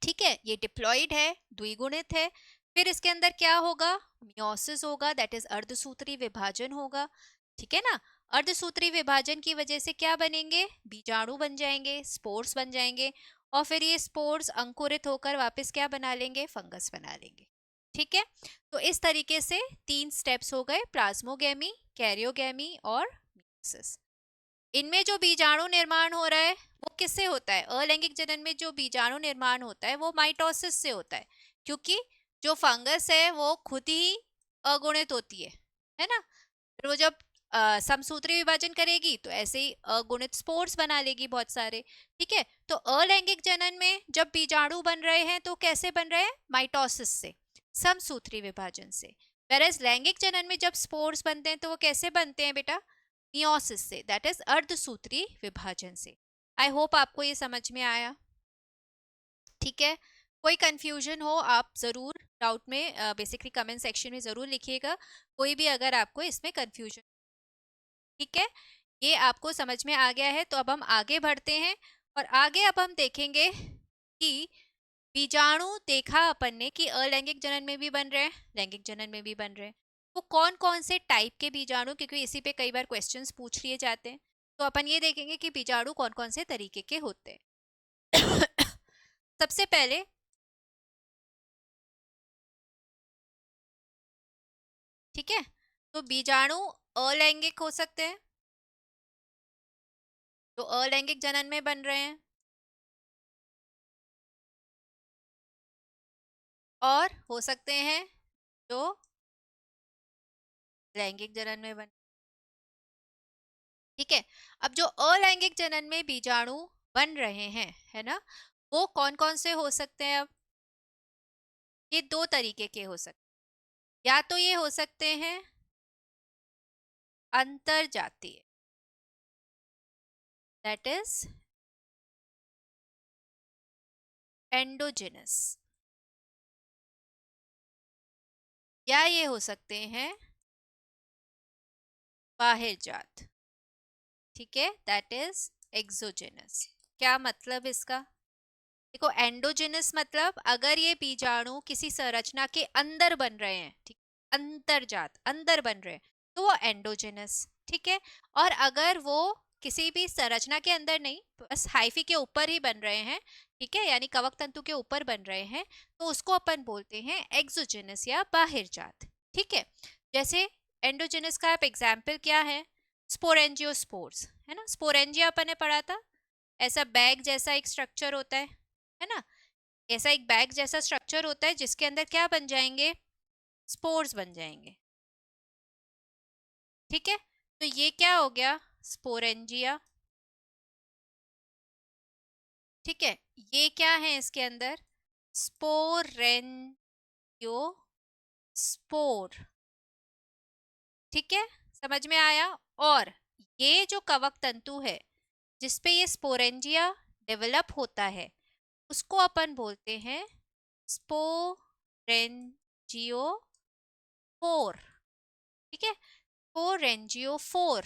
ठीक है, ये डिप्लॉइड है, द्विगुणित है। फिर इसके अंदर क्या होगा, मियोसिस होगा, दैट इज अर्धसूत्री विभाजन होगा। ठीक है ना, अर्धसूत्री विभाजन की वजह से क्या बनेंगे, बीजाणु बन जाएंगे, स्पोर्स बन जाएंगे, और फिर ये स्पोर्स अंकुरित होकर वापस क्या बना लेंगे, फंगस बना लेंगे। ठीक है, तो इस तरीके से 3 स्टेप्स हो गए, प्लाज्मोगेमी, कैरियोगेमी और मियोसिस। इनमें जो बीजाणु निर्माण हो रहा है वो किससे होता है, अलैंगिक जनन में जो बीजाणु निर्माण होता है वो माइटोसिस से होता है, क्योंकि जो फंगस है वो खुद ही अगुणित होती है ना, फिर वो जब समसूत्री विभाजन करेगी तो ऐसे ही अगुणित स्पोर्स बना लेगी बहुत सारे। ठीक है, तो अलैंगिक जनन में जब बीजाणु बन रहे हैं तो कैसे बन रहे हैं, माइटोसिस से, समसूत्री विभाजन से। वेरएज लैंगिक जनन में जब स्पोर्स बनते हैं तो वो कैसे बनते हैं बेटा, मियोसिस से, दैट इज अर्धसूत्री विभाजन से। आई होप आपको ये समझ में आया। ठीक है, कोई कंफ्यूजन हो आप जरूर डाउट में बेसिकली कमेंट सेक्शन में जरूर लिखिएगा, कोई भी अगर आपको इसमें कंफ्यूजन। ठीक है, ये आपको समझ में आ गया है, तो अब हम आगे बढ़ते हैं और आगे अब हम देखेंगे कि बीजाणु देखा अपन ने कि अलैंगिक जनन में भी बन रहे हैं, लैंगिक जनन में भी बन रहे हैं। वो कौन कौन से टाइप के बीजाणु, क्योंकि इसी पे कई बार क्वेश्चंस पूछ लिए जाते हैं, तो अपन ये देखेंगे कि बीजाणु कौन कौन से तरीके के होते हैं। सबसे पहले, ठीक है, तो बीजाणु अलैंगिक हो सकते हैं, तो अलैंगिक जनन में बन रहे हैं, और हो सकते हैं जो लैंगिक जनन में बन, ठीक है। अब जो अलैंगिक जनन में बीजाणु बन रहे हैं, है ना, वो कौन कौन से हो सकते हैं? अब ये दो तरीके के हो सकते हैं, या तो ये हो सकते हैं अंतर जातीय, दैट इज एंडोजिनस, या ये हो सकते हैं बाहिर जात, ठीक है, दैट इज एक्सोजिनस। क्या मतलब इसका? देखो, एंडोजिनस मतलब अगर ये बीजाणु किसी संरचना के अंदर बन रहे हैं, ठीक, अंतर्जात अंदर बन रहे हैं, तो वो एंडोजिनस, ठीक है। और अगर वो किसी भी संरचना के अंदर नहीं, बस हाइफी के ऊपर ही बन रहे हैं, ठीक है, यानी कवक तंतु के ऊपर बन रहे हैं, तो उसको अपन बोलते हैं एक्सोजिनस या बाहिर जात, ठीक है। जैसे एंडोजिनस का आप एग्जाम्पल क्या है? स्पोरेंजियोस्पोर्स, है ना, स्पोरेंजिया अपन ने पढ़ा था, ऐसा बैग जैसा एक स्ट्रक्चर होता है ना, ऐसा एक बैग जैसा स्ट्रक्चर होता है जिसके अंदर क्या बन जाएंगे? स्पोर्स बन जाएंगे, ठीक है। तो ये क्या हो गया? स्पोरेंजिया, ठीक है। ये क्या है इसके अंदर? स्पोरेंजियो स्पोर, ठीक है, समझ में आया। और ये जो कवक तंतु है जिसपे ये स्पोरेंजिया डेवलप होता है, उसको अपन बोलते हैं स्पोरेंजियोफोर, ठीक है, स्पोरेंजियोफोर,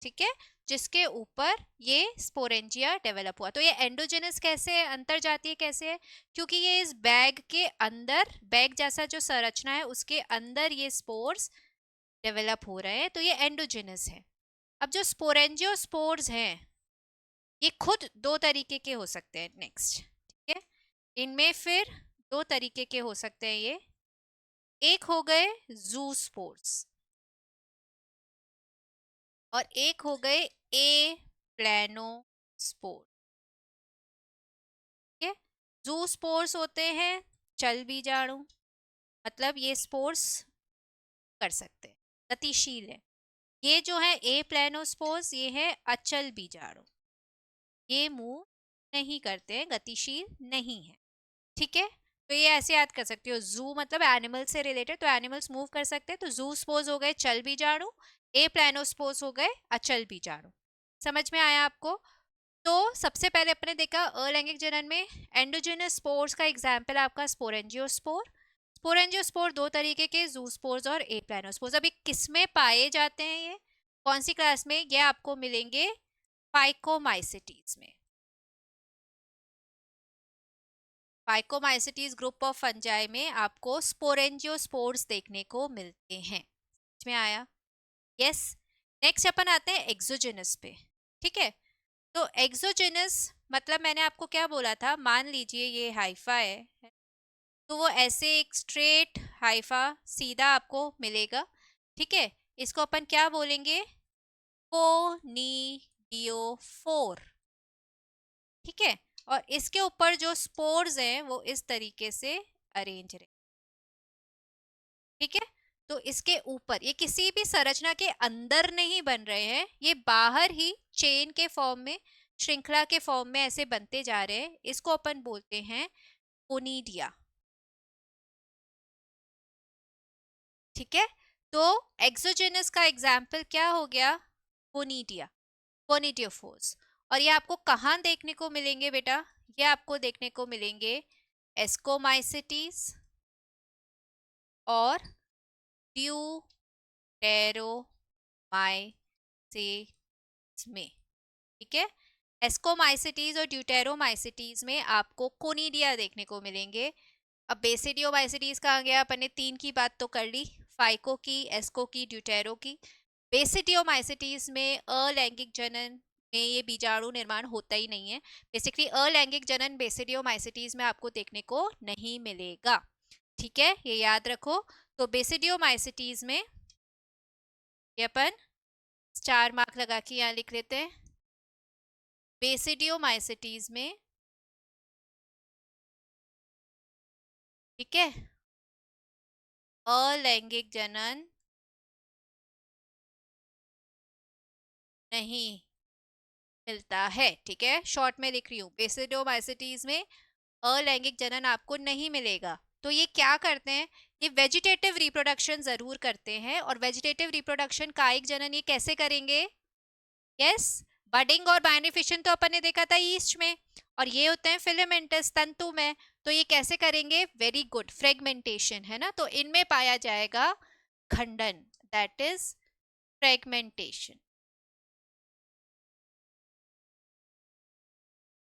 ठीक है, जिसके ऊपर ये स्पोरेंजिया डेवलप हुआ। तो ये एंडोजेनस कैसे है, अंतर जातीय कैसे है? क्योंकि ये इस बैग के अंदर, बैग जैसा जो संरचना है उसके अंदर ये स्पोर्स डेवलप हो रहे हैं, तो ये एंडोजेनस है। अब जो स्पोरेंजियोस्पोर्स हैं, ये खुद दो तरीके के हो सकते हैं, नेक्स्ट, ठीक है। इनमें फिर दो तरीके के हो सकते हैं ये। एक हो गए जूस्पोर्स और एक हो गए ए प्लेनोस्पोर, ठीक है। जूस्पोर्स होते हैं चल बीजाणु, मतलब ये स्पोर्स कर सकते हैं, गतिशील है। ये जो है ए प्लेनोस्पोर्स, ये है अचल बीजाणु, ये मूव नहीं करते हैं, गतिशील नहीं है, ठीक है। तो ये ऐसे याद कर सकते हो, जू मतलब एनिमल से रिलेटेड, तो एनिमल्स मूव कर सकते हैं, तो जू स्पोज हो गए चल बीजाणु, ए प्लानोस्पोज हो गए अचल बीजाणु। समझ में आया आपको? तो सबसे पहले अपने देखा अलैंगिक जनन में एंडोजेनस स्पोर्स का एग्जाम्पल आपका स्पोरेंजियोस्पोर। स्पोरेंजियोस्पोर दो तरीके के, जूस्पोर्स और ए प्लानोस्पोर्स। अभी किसमें पाए जाते हैं ये, कौन सी क्लास में? ये आपको मिलेंगे फाइकोमाइसिटीज में। फाइकोमाइसिटीज ग्रुप ऑफ फंजाई में आपको स्पोरेंजियोस्पोर्स देखने को मिलते हैं। समझ में आया? यस। नेक्स्ट अपन आते हैं एक्सोजेनस पे, ठीक है। तो एक्सोजेनस मतलब मैंने आपको क्या बोला था, मान लीजिए ये हाइफा है, तो वो ऐसे एक स्ट्रेट हाइफा सीधा आपको मिलेगा, ठीक है। इसको अपन क्या बोलेंगे? कोनिडियोफोर, ठीक है। और इसके ऊपर जो स्पोर्स हैं वो इस तरीके से अरेंज रहे, ठीक है। तो इसके ऊपर ये किसी भी संरचना के अंदर नहीं बन रहे हैं, ये बाहर ही चेन के फॉर्म में, श्रृंखला के फॉर्म में ऐसे बनते जा रहे हैं, इसको अपन बोलते हैं कोनिडिया, ठीक है। तो एक्सोजेनस का एग्जाम्पल क्या हो गया? कोनिडिया, कोनिडियोफोर्स। और ये आपको कहाँ देखने को मिलेंगे बेटा? ये आपको देखने को मिलेंगे एस्कोमाइसिटीज और ड्यूटेरोमाइसिस में, ठीक है। एस्कोमाइसिटीज और ड्यूटेरोमाइसिटीज में आपको कोनिडिया देखने को मिलेंगे। अब बेसिडियोमाइसिटीज कहाँ गया, अपन ने 3 की बात तो कर ली, फाइको की, एस्को की, ड्यूटेरो की। बेसिडियोमाइसिटीज में अलैंगिक जनन में ये बीजाणु निर्माण होता ही नहीं है। बेसिकली अलैंगिक जनन बेसिडियोमाइसिटीज में आपको देखने को नहीं मिलेगा। ठीक है, ये याद रखो। तो बेसिडियोमाइसिटीज में ये अपन स्टार मार्क लगा के यहाँ लिख लेते हैं। बेसिडियोमाइसिटीज में, ठीक है, अलैंगिक जनन नहीं मिलता है। ठीक है, शॉर्ट में लिख रही हूँ, बेसिडोमाइसिटीज में अलैंगिक जनन आपको नहीं मिलेगा। तो ये क्या करते हैं, ये वेजिटेटिव रिप्रोडक्शन जरूर करते हैं। और वेजिटेटिव रिप्रोडक्शन कायिक जनन ये कैसे करेंगे, यस, बडिंग और बाइनिफिशन तो अपन ने देखा था ईस्ट में, और ये होते हैं फिलामेंटस तंतु में। तो ये कैसे करेंगे, वेरी गुड, फ्रेगमेंटेशन, है ना। तो इनमें पाया जाएगा खंडन, दैट इज फ्रेगमेंटेशन।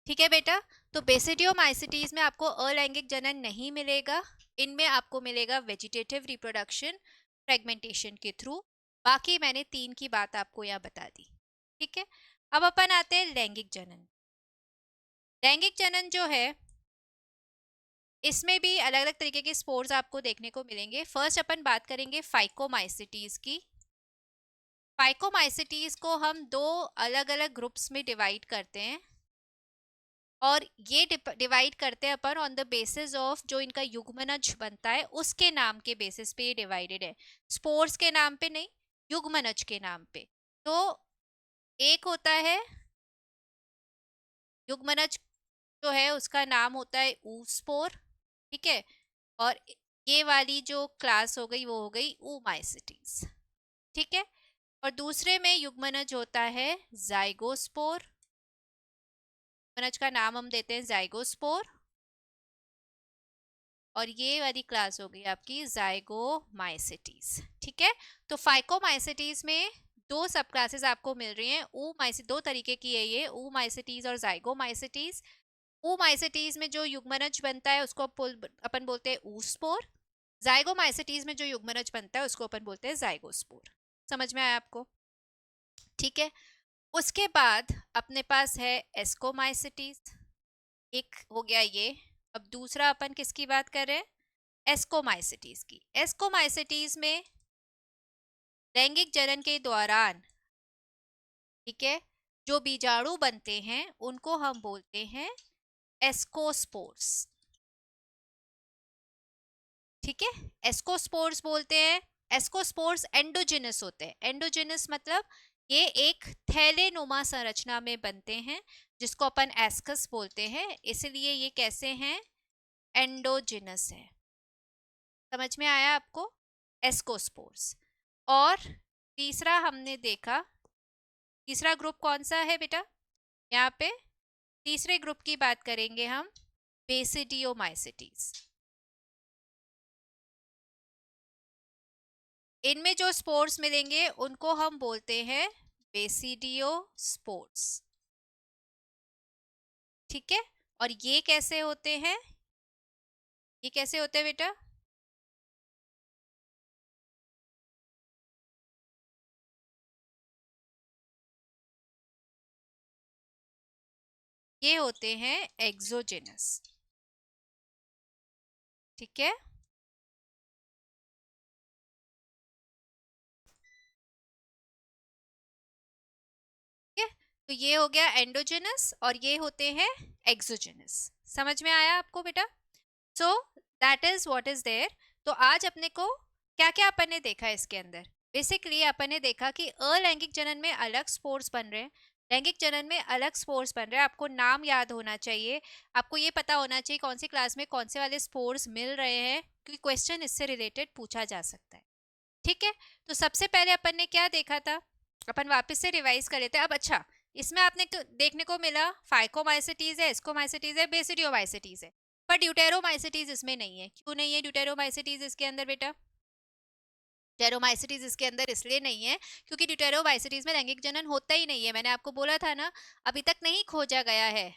ठीक है बेटा, तो बेसिडियोमाइसिटीज में आपको अलैंगिक जनन नहीं मिलेगा, इनमें आपको मिलेगा वेजिटेटिव रिप्रोडक्शन फ्रेगमेंटेशन के थ्रू। बाकी मैंने 3 की बात आपको यहाँ बता दी। ठीक है, अब अपन आते हैं लैंगिक जनन। लैंगिक जनन जो है, इसमें भी अलग अलग तरीके के स्पोर्स आपको देखने को मिलेंगे। फर्स्ट अपन बात करेंगे फाइकोमाइसिटीज की। फाइकोमाइसिटीज को हम 2 अलग अलग ग्रुप्स में डिवाइड करते हैं, और ये डिवाइड करते हैं अपन ऑन द बेसिस ऑफ जो इनका युग्मनज बनता है उसके नाम के बेसिस पे ये डिवाइडेड है, स्पोर्स के नाम पे नहीं, युग्मनज के नाम पे। तो एक होता है युग्मनज, जो है उसका नाम होता है ऊस्पोर, ठीक है, और ये वाली जो क्लास हो गई वो हो गई ऊमाइसिटीज। ठीक है, और दूसरे में युग्मनज होता है जाइगोस्पोर, युग्मनज का नाम हम देते हैं जाइगोस्पोर, और ये वाली क्लास हो गई आपकी जाइगोमाइसिटीज। ठीक है, तो फाइकोमाइसिटीज में 2 सब क्लासेस आपको मिल रही हैं। ऊमाइसिस 2 तरीके की है ये, ऊमाइसिटीज और जाइगोमाइसिटीज। ऊमाइसिटीज में जो युग्मनज बनता है उसको अपन बोलते हैं ऊस्पोर। जाइगोमाइसिटीज में जो युग्मनज बनता है उसको अपन बोलते हैं जाइगोस्पोर। समझ में आया आपको? ठीक है, उसके बाद अपने पास है एस्कोमाइसिटीज, एक हो गया ये। अब दूसरा अपन किसकी बात कर रहे हैं, एस्कोमाइसिटीज की। एस्कोमाइसिटीज में लैंगिक जनन के दौरान, ठीक है, जो बीजाणु बनते हैं उनको हम बोलते हैं एस्कोस्पोर्स। ठीक है, एस्कोस्पोर्स बोलते हैं। एस्कोस्पोर्स एंडोजिनस होते हैं। एंडोजिनस मतलब ये एक थैलेनुमा संरचना में बनते हैं, जिसको अपन एस्कस बोलते हैं, इसलिए ये कैसे हैं, एंडोजिनस है। समझ में आया आपको, एस्कोस्पोर्स। और तीसरा हमने देखा, तीसरा ग्रुप कौन सा है बेटा, यहाँ पे तीसरे ग्रुप की बात करेंगे हम, बेसिडियोमाइसिटीज। इनमें जो स्पोर्स मिलेंगे उनको हम बोलते हैं बेसिडियोस्पोर्स। ठीक है, और ये कैसे होते हैं, ये कैसे होते हैं बेटा, ये होते हैं एक्सोजेनस। ठीक है, ठीक है, तो ये हो गया एंडोजेनस और ये होते हैं एक्सोजेनस। समझ में आया आपको बेटा? So that is what is there. तो आज अपने को क्या क्या अपन ने देखा इसके अंदर, बेसिकली अपन ने देखा कि अलैंगिक जनन में अलग स्पोर्स बन रहे हैं, लैंगिक जनन में अलग स्पोर्स बन रहे हैं। आपको नाम याद होना चाहिए, आपको ये पता होना चाहिए कौन सी क्लास में कौन से वाले स्पोर्स मिल रहे हैं, क्योंकि क्वेश्चन इससे रिलेटेड पूछा जा सकता है। ठीक है, तो सबसे पहले अपन ने क्या देखा था, अपन वापस से रिवाइज कर लेते हैं। अब अच्छा, इसमें आपने देखने को मिला फाइकोमाइसिटीज है, एस्कोमाइसिटीज है, बेसिडियोमाइसिटीज है, पर ड्यूटेरोमाइसिटीज इसमें नहीं है। क्यों नहीं है ड्यूटेरोमाइसिटीज इसके अंदर बेटा? ड्यूटेरोमाइसिटीज इसके अंदर इसलिए नहीं है क्योंकि ड्यूटेरोमाइसिटीज में लैंगिक जनन होता ही नहीं है। मैंने आपको बोला था ना, अभी तक नहीं खोजा गया है।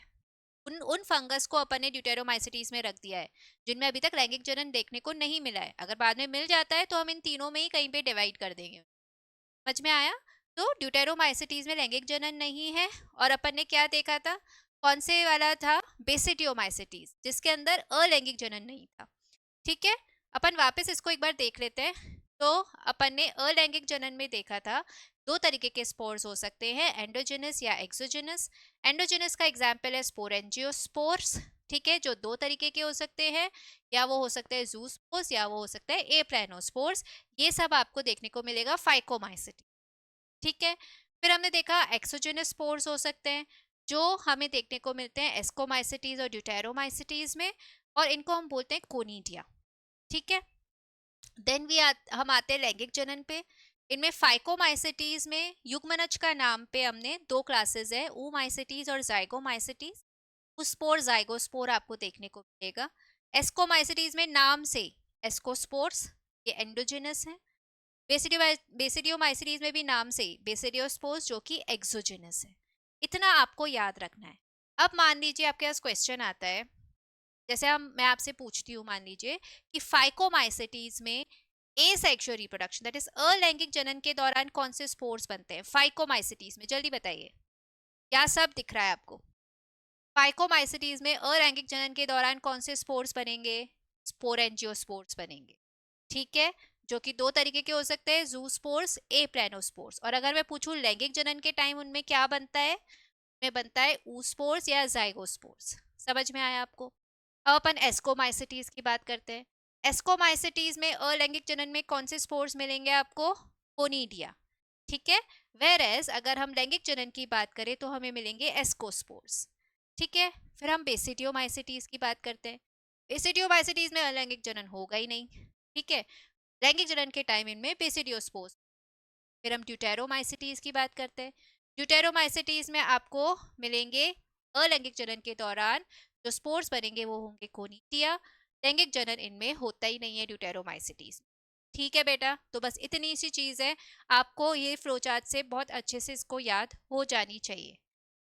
उन फंगस को अपन ने ड्यूटेरोमाइसिटीज में रख दिया है जिनमें अभी तक लैंगिक जनन देखने को नहीं मिला है। अगर बाद में मिल जाता है तो हम इन तीनों में ही कहीं पे डिवाइड कर देंगे। समझ में आया? तो ड्यूटेरोमाइसिटीज में लैंगिक जनन नहीं है। और अपन ने क्या देखा था, कौन से वाला था, बेसिडियोमाइसिटीज, जिसके अंदर अलैंगिक जनन नहीं था। ठीक है, अपन वापस इसको एक बार देख लेते हैं। तो अपन ने अलैंगिक जनन में देखा था दो तरीके के स्पोर्स हो सकते हैं, एंडोजेनस या एक्सोजेनस। एंडोजेनस का एग्जाम्पल है स्पोरेंजियोस्पोर्स, ठीक है, जो दो तरीके के हो सकते हैं, या वो हो सकता है जूस्पोर्स या वो हो सकता है एप्लानोस्पोर्स। ये सब आपको देखने को मिलेगा फाइकोमाइसिटी। ठीक है, फिर हमने देखा एक्सोजेनस स्पोर्स हो सकते हैं जो हमें देखने को मिलते हैं एस्कोमाइसिटीज और ड्यूटेरोमाइसिटीज में, और इनको हम बोलते हैं कोनिडिया। ठीक है, देन हम आते हैं लैंगिक जनन पे। इनमें फाइकोमाइसिटीज में युग्मनज का नाम पे हमने दो क्लासेस है, ooमाइसिटीज और जाइगोमाइसिटीज। स्पोर जाइगोस्पोर आपको देखने को मिलेगा। एस्कोमाइसिटीज में नाम से एस्कोस्पोर्स, ये एंडोजिनस है। बेसिडियोमाइसिटीज में भी नाम से बेसिडियोस्पोर्स जो कि एक्सोजिनस है। इतना आपको याद रखना है। अब मान लीजिए आपके पास क्वेश्चन आता है, जैसे मैं आपसे पूछती हूँ, मान लीजिए कि फाइकोमाइसिटीज में एसेक्सुअल रिप्रोडक्शन दैट इज अलैंगिक जनन के दौरान कौन से स्पोर्स बनते हैं फाइकोमाइसिटीज में, जल्दी बताइए। क्या सब दिख रहा है आपको? फाइकोमाइसिटीज में अलैंगिक जनन के दौरान कौन से स्पोर्स बनेंगे? स्पोरेंजियोस्पोर्स बनेंगे। ठीक है, जो कि दो तरीके के हो सकते हैं, जूस्पोर्स, एप्लानोस्पोर्स। और अगर मैं पूछूं लैंगिक जनन के टाइम उनमें क्या बनता है, में बनता है ऊस्पोर्स या जाइगोस्पोर्स। समझ में आया आपको? अब अपन एस्कोमाइसिटीज की बात करते हैं। एस्कोमाइसिटीज में अलैंगिक जनन में कौन से स्पोर्स मिलेंगे आपको? कोनिडिया। ठीक है, वेर एज अगर हम लैंगिक जनन की बात करें तो हमें मिलेंगे एस्कोस्पोर्स। ठीक है, फिर हम बेसिडियोमाइसिटीज की बात करते हैं। बेसिडियोमाइसिटीज में अलैंगिक जनन होगा ही नहीं। ठीक है, लैंगिक जनन के टाइम इनमें बेसिडियोस्पोर्स। फिर हम ड्यूटेरोमाइसिटीज की बात करते हैं। ड्यूटेरोमाइसिटीज में आपको मिलेंगे अलैंगिक जनन के दौरान जो स्पोर्स बनेंगे वो होंगे कोनिडिया। लैंगिक जनन इनमें होता ही नहीं है ड्यूटेरोमाइसिटीज। ठीक है बेटा, तो बस इतनी सी चीज़ है, आपको ये फ्लो चार्ट से बहुत अच्छे से इसको याद हो जानी चाहिए।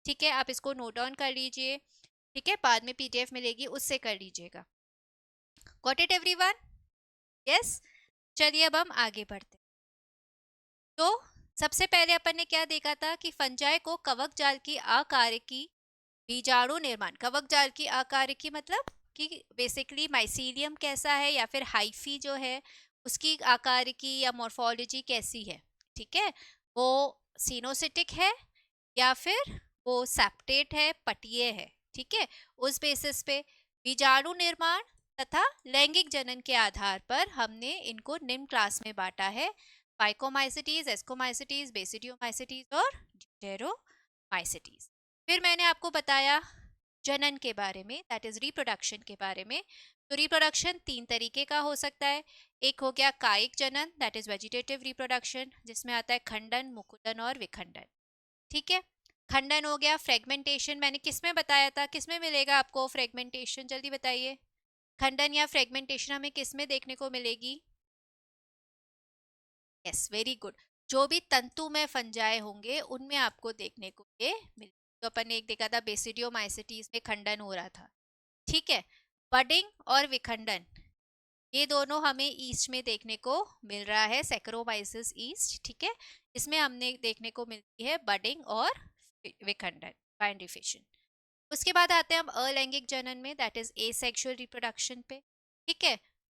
ठीक है, आप इसको नोट डाउन कर लीजिए। ठीक है, बाद में पीडीएफ मिलेगी, उससे कर लीजिएगा। Got it everyone? यस, चलिए अब हम आगे बढ़ते हैं। तो सबसे पहले अपन ने क्या देखा था कि फंजाई को कवक जाल की आकार की बीजाणु निर्माण, कवक जाल की आकार की मतलब कि बेसिकली माइसीलियम कैसा है या फिर हाइफी जो है उसकी आकार की या मॉर्फोलॉजी कैसी है। ठीक है, वो सिनोसिटिक है या फिर वो सेप्टेट है, पटिए है। ठीक है, उस बेसिस पे बीजाणु निर्माण तथा लैंगिक जनन के आधार पर हमने इनको निम्न क्लास में बांटा है, फाइकोमाइसिटीज, एस्कोमाइसिटीज, बेसिडियोमाइसिटीज और ड्यूटेरोमाइसिटीज। फिर मैंने आपको बताया जनन के बारे में, दैट इज रिप्रोडक्शन के बारे में। तो रिप्रोडक्शन तीन तरीके का हो सकता है। एक हो गया कायिक जनन, दैट इज वेजिटेटिव रिप्रोडक्शन, जिसमें आता है खंडन, मुकुलन और विखंडन। ठीक है, खंडन हो गया। फ्रेगमेंटेशन मैंने किस में बताया था, किस में मिलेगा आपको फ्रेगमेंटेशन, जल्दी बताइए। खंडन या फ्रेगमेंटेशन हमें किस में देखने को मिलेगी? यस, वेरी गुड, जो भी तंतु में फंजाए होंगे उनमें आपको देखने को ये मिले। तो अपन ने एक देखा था बेसिडियोमाइसिटीज में खंडन हो रहा था। ठीक है, बडिंग और विखंडन ये दोनों हमें ईस्ट में देखने को मिल रहा है, सैकरोमाइसिस ईस्ट। ठीक है, इसमें हमने देखने को मिलती है बडिंग और विखंडन, बाइंडिफिशन। उसके बाद आते हैं हम अलैंगिक जनन में, दैट इज एसेक्सुअल रिप्रोडक्शन पे। ठीक है,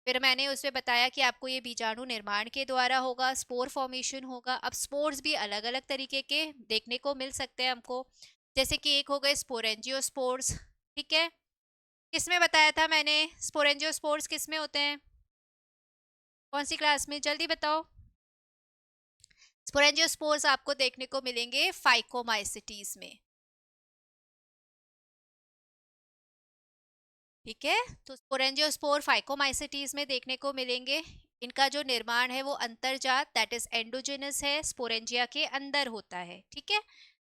फिर मैंने उसमें बताया कि आपको ये बीजाणु निर्माण के द्वारा होगा, स्पोर फॉर्मेशन होगा। अब स्पोर्स भी अलग अलग तरीके के देखने को मिल सकते हैं हमको, जैसे कि एक हो गए स्पोरेंजियोस्पोर्स। ठीक है, किसमें बताया था मैंने स्पोरेंजियोस्पोर्स किस में होते हैं, कौन सी क्लास में, जल्दी बताओ। स्पोरेंजियोस्पोर्स आपको देखने को मिलेंगे फाइकोमाइसिटीज में। ठीक है, तो स्पोरेंजियोस्पोर फाइकोमाइसिटीज में देखने को मिलेंगे। इनका जो निर्माण है वो अंतर्जात दैट इज एंडोजेनस है, स्पोरेंजिया के अंदर होता है। ठीक है,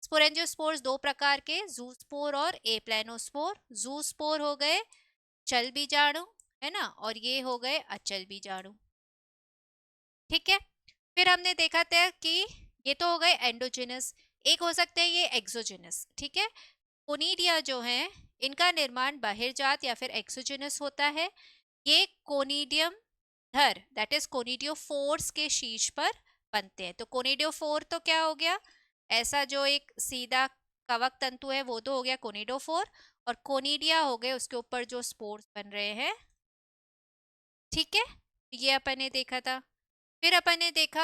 स्पोरेंजियोस्पोर्स दो प्रकार के, जूस्पोर और एप्लानोस्पोर। जूस्पोर हो गए चल बीजाणु, है ना, और ये हो गए अचल बीजाणु। ठीक है, फिर हमने देखा था कि ये तो हो गए एंडोजिनस, एक हो सकते हैं ये एक्सोजिनस, ठीक है। कोनिडिया जो है इनका निर्माण बाहिर्जात या फिर एक्सोजिनस होता है। ये कोनिडियम धर दैट इज कोनिडियोफोर्स के शीर्ष पर बनते हैं। तो कोनिडियोफोर तो क्या हो गया, ऐसा जो एक सीधा कवक तंतु है वो तो हो गया कोनिडोफोर, और कोनिडिया हो गए उसके ऊपर जो स्पोर्स बन रहे हैं, ठीक है। ये अपन ने देखा था। फिर अपन ने देखा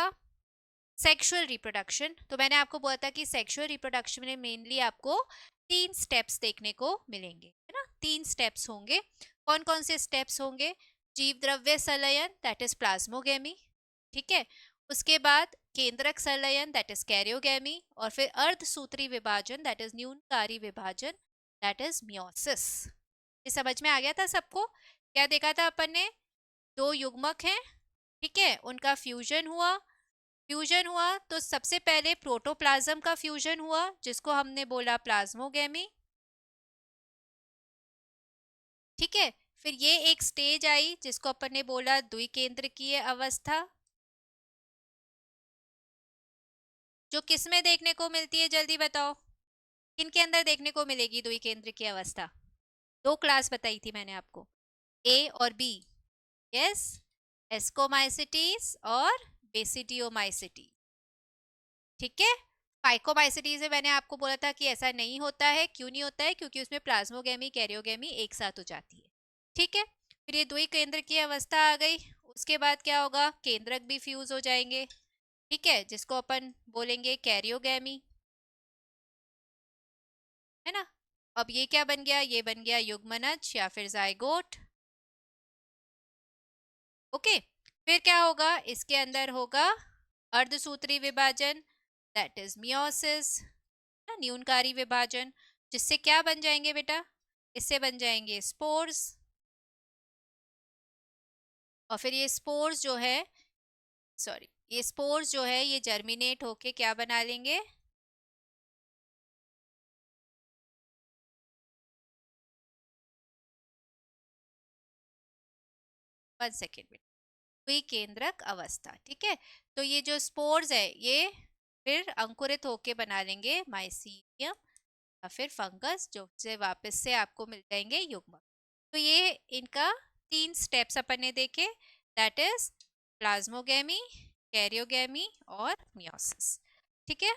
सेक्सुअल रिप्रोडक्शन। तो मैंने आपको बोला था कि सेक्सुअल रिप्रोडक्शन में मेनली आपको 3 स्टेप्स देखने को मिलेंगे, है ना। 3 स्टेप्स होंगे। कौन कौन से स्टेप्स होंगे, जीव द्रव्य संलयन दैट इज प्लाज्मोगेमी, ठीक है। उसके बाद केंद्रक संलयन दैट इज कैरियोगेमी, और फिर अर्धसूत्री विभाजन दैट इज न्यूनकारी विभाजन दैट इज मियोसिस। ये समझ में आ गया था सबको। क्या देखा था अपन ने, 2 युग्मक हैं, ठीक है, उनका फ्यूजन हुआ। फ्यूजन हुआ तो सबसे पहले प्रोटोप्लाज्म का फ्यूजन हुआ जिसको हमने बोला प्लाज्मोगेमी, ठीक है। फिर ये एक स्टेज आई जिसको अपन ने बोला द्विकेंद्रकीय अवस्था, जो किस में देखने को मिलती है जल्दी बताओ, किनके अंदर देखने को मिलेगी द्विकेंद्रकीय अवस्था। 2 क्लास बताई थी मैंने आपको, ए और बी, यस, एस्कोमाइसिटीज और बेसिडियोमाइसिटी, ठीक है। फाइकोमाइसिटीज में मैंने आपको बोला था कि ऐसा नहीं होता है। क्यों नहीं होता है, क्योंकि उसमें प्लाज्मोगेमी कैरियोगेमी एक साथ हो जाती है, ठीक है। फिर ये द्वि केंद्र की अवस्था आ गई। उसके बाद क्या होगा, केंद्रक भी फ्यूज हो जाएंगे, ठीक है, जिसको अपन बोलेंगे कैरियोगेमी, है ना। अब ये क्या बन गया, ये बन गया युग्मनज या फिर जाइगोट, ओके। फिर क्या होगा, इसके अंदर होगा अर्धसूत्री विभाजन दैट इज मियोसिस, न्यूनकारी विभाजन, जिससे क्या बन जाएंगे बेटा, इससे बन जाएंगे स्पोर्स। और फिर ये स्पोर्स जो है, सॉरी, ये स्पोर्स जो है ये जर्मिनेट होके क्या बना लेंगे, 1 सेकेंड में, द्विकेंद्रक अवस्था, ठीक है। तो ये जो स्पोर्स है ये फिर अंकुरित होके बना लेंगे माइसीलियम या फिर फंगस, जो से वापस से आपको मिल जाएंगे युग्मक। तो ये इनका 3 स्टेप्स अपन ने देखे, दैट इज प्लाज्मोगेमी, कैरियोगेमी और मियोसिस, ठीक है।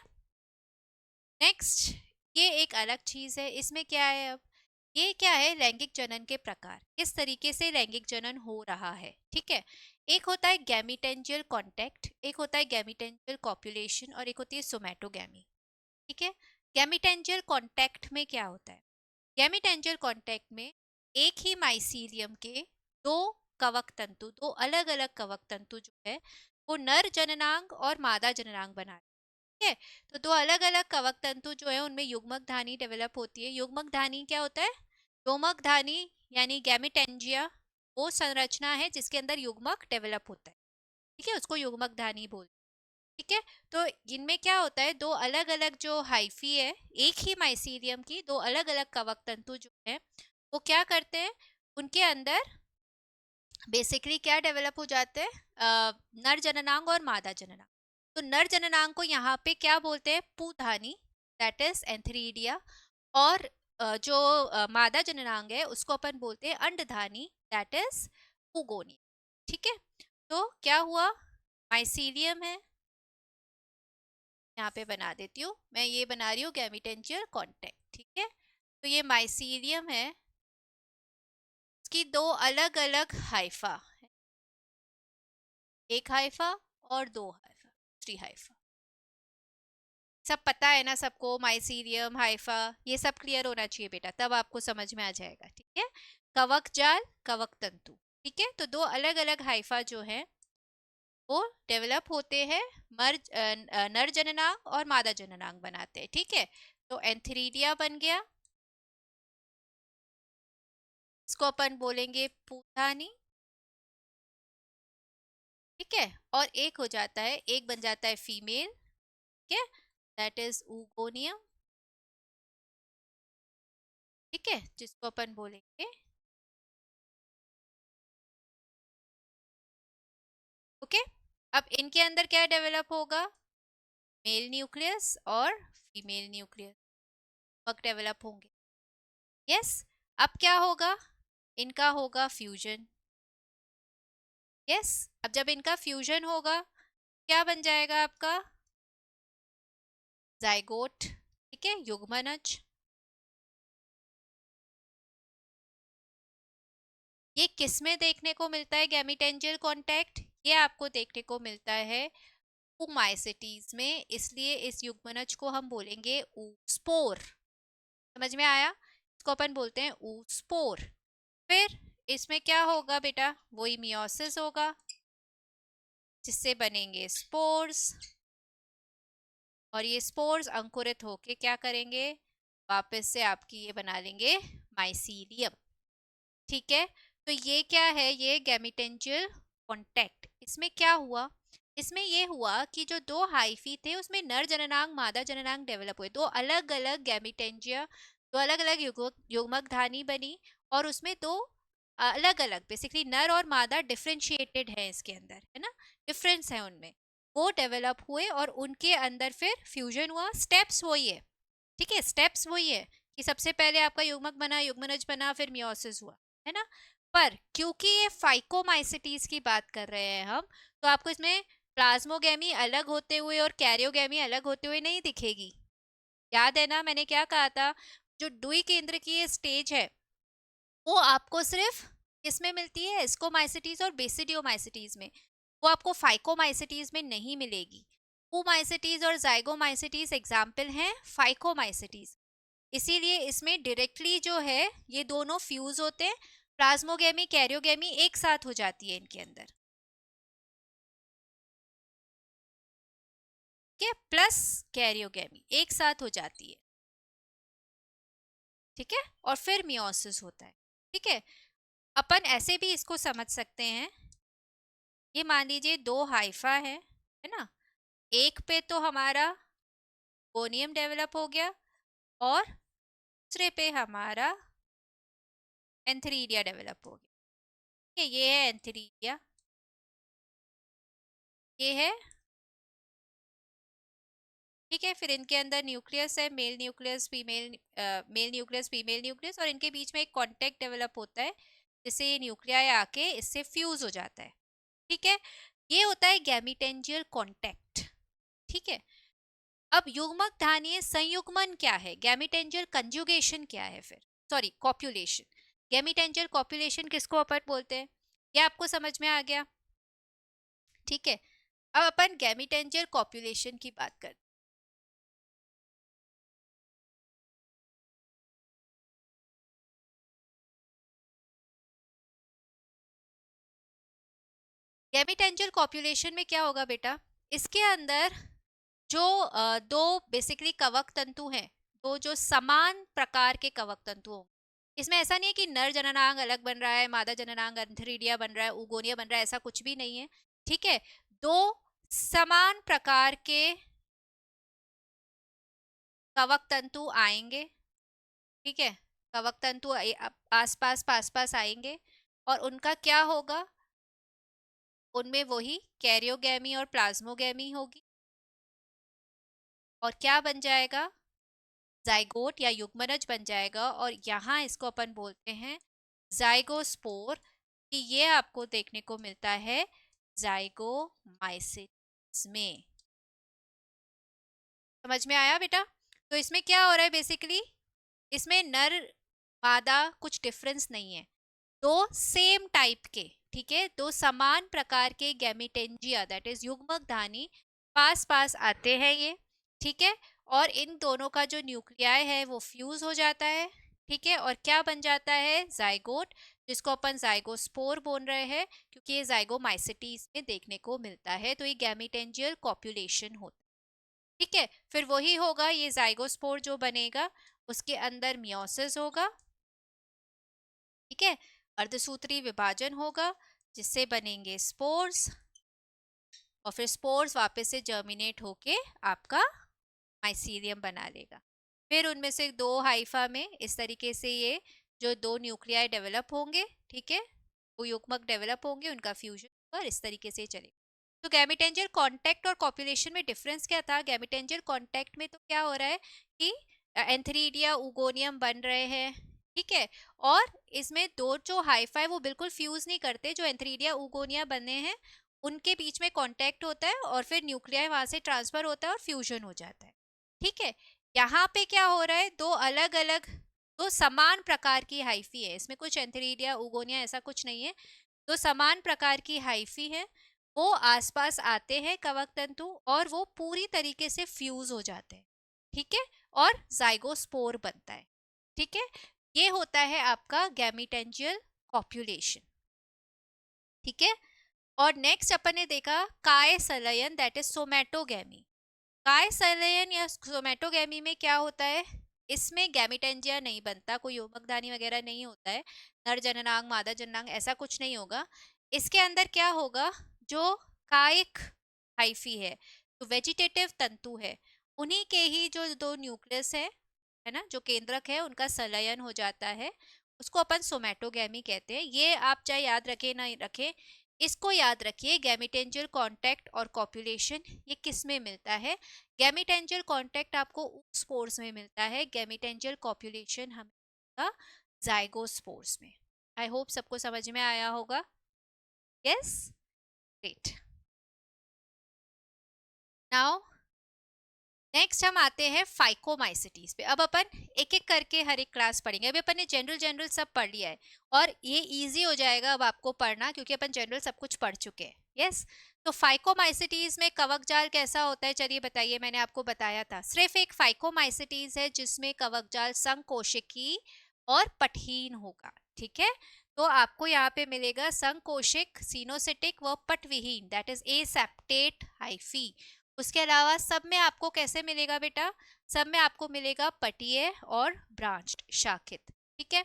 नेक्स्ट, ये एक अलग चीज है, इसमें क्या है अब, ये क्या है, लैंगिक जनन के प्रकार, किस तरीके से लैंगिक जनन हो रहा है, ठीक है। एक होता है गैमीटेंजियल कांटेक्ट, एक होता है गैमीटेंजियल कॉपुलेशन, और एक होती है सोमैटोगैमी, ठीक है। गैमीटेंजियल कांटेक्ट में क्या होता है, गैमीटेंजियल कांटेक्ट में एक ही माइसीलियम के दो कवक तंतु, दो अलग अलग कवक तंतु जो है वो नर जननांग और मादा जननांग बना, ठीक है। तो दो अलग अलग कवक तंतु जो है उनमें युग्मक धानी डेवलप होती है। युग्मक धानी क्या होता है, युग्मक धानी यानी गैमीटेंजिया, वो संरचना है जिसके अंदर युग्मक डेवलप होता है, ठीक है, उसको युग्मक धानी बोलते हैं, ठीक है। तो इनमें क्या होता है, दो अलग अलग जो हाइफी है, एक ही माइसीलियम की दो अलग अलग कवक तंतु जो है वो क्या करते हैं, उनके अंदर बेसिकली क्या डेवलप हो जाते हैं, नर जननांग और मादा जननांग। तो नर जननांग को यहाँ पे क्या बोलते हैं, पूधानी दैट इज एंथरीडिया, और जो मादा जननांग है उसको अपन बोलते हैं अंडधानी दैट इज पुगोनी, ठीक है। तो क्या हुआ, माइसीलियम है, यहाँ पे बना देती हूँ मैं, ये बना रही हूँ गैमीटेंजियल कॉन्टेक्ट, ठीक है। तो ये माइसीलियम है, इसकी दो अलग अलग हाइफा, एक हाइफा और दो हाइफा, थ्री हाइफा, सब पता है ना सबको, माइसीलियम हाइफा ये सब क्लियर होना चाहिए बेटा, तब आपको समझ में आ जाएगा, ठीक है। कवक जाल, कवक तंतु, ठीक है। तो दो अलग अलग हाइफा जो है वो डेवलप होते हैं, नर जननांग और मादा जननांग बनाते हैं, ठीक है। तो एंथीरिडिया बन गया, इसको अपन बोलेंगे पूथानी, ठीक है। और एक हो जाता है, एक बन जाता है फीमेल, ठीक है, दैट इज ऊगोनियम, ठीक है, जिसको अपन बोलेंगे, ओके। अब इनके अंदर क्या डेवलप होगा, मेल न्यूक्लियस और फीमेल न्यूक्लियस वर्क डेवलप होंगे। यस, अब क्या होगा, इनका होगा फ्यूजन। यस, अब जब इनका फ्यूजन होगा क्या बन जाएगा आपका, जाइगोट। ठीक है, युग्मनज। ये किस में देखने को मिलता है गैमीटेंजियल कॉन्टैक्ट, ये आपको देखने को मिलता है oomaइसिटीज में, इसलिए इस युग्मनज को हम बोलेंगे oospore। समझ में आया, इसको अपन बोलते हैं oospore। फिर इसमें क्या होगा बेटा, वही मियोसिस होगा जिससे बनेंगे स्पोर्स, और ये स्पोर्स अंकुरित होके क्या करेंगे, वापस से आपकी ये बना लेंगे माइसीलियम। ठीक है, तो ये क्या है, ये गैमीटेंजियल कॉन्टैक्ट। इसमें क्या हुआ, इसमें ये हुआ कि जो दो हाइफी थे उसमें नर जननांग मादा जननांग डेवलप हुए, दो अलग अलग गैमीटेंजिया, दो अलग अलग युग्मक धानी बनी, और उसमें दो अलग अलग बेसिकली नर और मादा डिफ्रेंशिएटेड है इसके अंदर, है ना, डिफरेंस है उनमें, वो डेवलप हुए और उनके अंदर फिर फ्यूजन हुआ। स्टेप्स वही है, ठीक है, स्टेप्स वही है कि सबसे पहले आपका युग्मक बना, युग्मनज बना, फिर मियोसिस हुआ, है ना। पर क्योंकि ये फाइकोमाइसिटीज की बात कर रहे हैं हम, तो आपको इसमें प्लाज्मोगेमी अलग होते हुए और कैरियोगेमी अलग होते हुए नहीं दिखेगी। याद है ना मैंने क्या कहा था, जो द्वि केंद्र की ये स्टेज है वो आपको सिर्फ किसमें मिलती है, एस्कोमाइसिटीज और बेसिडियोमाइसिटीज में, वो आपको फाइकोमाइसिटीज में नहीं मिलेगी। oomaइसिटीज और जाइगोमाइसिटीज एग्जाम्पल हैं फाइकोमाइसिटीज, इसीलिए इसमें डायरेक्टली जो है ये दोनों फ्यूज होते हैं, प्लाज्मोगेमी कैरियोगेमी एक साथ हो जाती है इनके अंदर, ठीक है, प्लस कैरियोगेमी एक साथ हो जाती है। ठीक है, और फिर मियोसिस होता है। ठीक है, अपन ऐसे भी इसको समझ सकते हैं, ये मान लीजिए दो हाइफा है ना, एक पे तो हमारा गोनियम डेवलप हो गया और दूसरे पे हमारा एंथेरिडिया डेवलप हो गया। ठीक है, ये है एंथेरिडिया, ये है, ठीक है, फिर इनके अंदर न्यूक्लियस है, mail nucleus female, mail nucleus female nucleus, और इनके बीच में एक कांटेक्ट डेवलप होता है जिससे ये न्यूक्लियाई आके इससे फ्यूज हो जाता है। ठीक है, ये होता है गैमीटेंजियल कांटेक्ट। ठीक है, अब युग्मक धानीय संयुग्मन क्या है, गैमीटेंजियल कंजुगेशन क्या है, फिर सॉरी कॉप्युलेशन, गैमीटेंजियल कॉप्युलेशन किसको अपन बोलते हैं, ये आपको समझ में आ गया। ठीक है, अब अपन गैमीटेंजियल कॉप्युलेशन की बात करते हैं। गैमीटेंजियल कॉप्युलेशन में क्या होगा बेटा, इसके अंदर जो दो बेसिकली कवक तंतु हैं, दो जो समान प्रकार के कवक तंतु हों, इसमें ऐसा नहीं है कि नर जननांग अलग बन रहा है, मादा जननांग एंथेरिडिया बन रहा है, ऊगोनिया बन रहा है, ऐसा कुछ भी नहीं है। ठीक है, दो समान प्रकार के कवक तंतु आएंगे। ठीक है, कवक तंतु आसपास पास पास आएंगे, और उनका क्या होगा, उनमें वही कैरियोगेमी और प्लाज्मोगेमी होगी, और क्या बन जाएगा, जाइगोट या युग्मनज बन जाएगा, और यहाँ इसको अपन बोलते हैं जाइगोस्पोर, कि ये आपको देखने को मिलता है जाइगोमाइसिस में। समझ में आया बेटा, तो इसमें क्या हो रहा है बेसिकली, इसमें नर मादा कुछ डिफरेंस नहीं है, दो सेम टाइप के, ठीक है, दो समान प्रकार के गैमीटेंजिया दैट इज युग्मक धानी पास पास आते हैं ये। ठीक है, और इन दोनों का जो न्यूक्लियाई है वो फ्यूज हो जाता है। ठीक है, और क्या बन जाता है, जाइगोट, जिसको अपन जाइगोस्पोर बोल रहे हैं, क्योंकि ये जाइगोमाइसिटीज में देखने को मिलता है, तो ये गैमीटेंजियल कॉप्युलेशन होता है। ठीक है, फिर वही होगा, ये जाइगोस्पोर जो बनेगा उसके अंदर मियोसिस होगा। ठीक है, अर्धसूत्री विभाजन होगा जिससे बनेंगे स्पोर्स, और फिर स्पोर्स वापस से जर्मिनेट होके आपका माइसीलियम बना लेगा। फिर उनमें से दो हाइफा में इस तरीके से ये जो दो न्यूक्लियाई डेवलप होंगे, ठीक है, वो युग्मक डेवलप होंगे, उनका फ्यूजन और इस तरीके से चलेगा। तो गैमेटेंजियल कांटेक्ट और कॉपुलेशन में डिफरेंस क्या था? गैमेटेंजियल कांटेक्ट में तो क्या हो रहा है कि एंथेरिडिया उगोनियम बन रहे हैं, ठीक है, और इसमें दो जो हाइफाई वो बिल्कुल फ्यूज नहीं करते, जो एंथेरिडिया उगोनिया बने हैं उनके बीच में कांटेक्ट होता है और फिर न्यूक्लियाई वहां से ट्रांसफर होता है और फ्यूजन हो जाता है, ठीक है। यहाँ पे क्या हो रहा है, दो अलग अलग, दो समान प्रकार की हाइफी है, इसमें कुछ एंथेरिडिया उगोनिया ऐसा कुछ नहीं है, दो समान प्रकार की हाइफी है, वो आसपास आते हैं कवक तंतु और वो पूरी तरीके से फ्यूज हो जाते हैं, ठीक है, और जाइगोस्पोर बनता है, ठीक है। ये होता है आपका गैमीटेंजियल कॉप्युलेशन, ठीक है। और नेक्स्ट अपन ने देखा काय संलयन, दैट इज सोमैटोगैमी। काय संलयन या सोमैटोगैमी में क्या होता है, इसमें गैमीटेंजिया नहीं बनता, कोई योमकधानी वगैरह नहीं होता है, नर जननांग मादा जननांग ऐसा कुछ नहीं होगा। इसके अंदर क्या होगा, जो कायिक हाइफी है, तो वेजिटेटिव तंतु है, उन्हीं के ही जो दो न्यूक्लियस है ना, जो केंद्रक है उनका संलयन हो जाता है, उसको अपन सोमैटोगैमी कहते हैं। ये आप चाहे याद रखें ना रखें, इसको याद रखिए, गैमीटेंजियल कांटेक्ट और कॉपुलेशन ये किस में मिलता है? गैमीटेंजियल कांटेक्ट आपको स्पोर्स में मिलता है, गैमीटेंजियल कॉपुलेशन हमें जाइगोस्पोर्स में। आई होप सबको समझ में आया होगा। Yes, great. नाउ नेक्स्ट हम आते हैं फाइकोमाइसिटीज पे। अब अपन एक एक करके हर एक क्लास पढ़ेंगे, अभी अपन ने जनरल जनरल सब पढ़ लिया है और ये इजी हो जाएगा अब आपको पढ़ना, क्योंकि अपन जनरल सब कुछ पढ़ चुके हैं। यस, तो फाइकोमाइसिटीज में कवक जाल कैसा होता है, चलिए बताइए। मैंने आपको बताया था सिर्फ एक फाइकोमाइसिटीज है जिसमें कवक जाल संकोशिकी और पटहीन होगा, ठीक है। तो आपको यहाँ पे मिलेगा संकोशिक, सिनोसिटिक व पटविहीन, दैट इज एसेप्टेट हाइफी। उसके अलावा सब में आपको कैसे मिलेगा बेटा, सब में आपको मिलेगा पटीय और ब्रांच्ड, शाखित, ठीक है।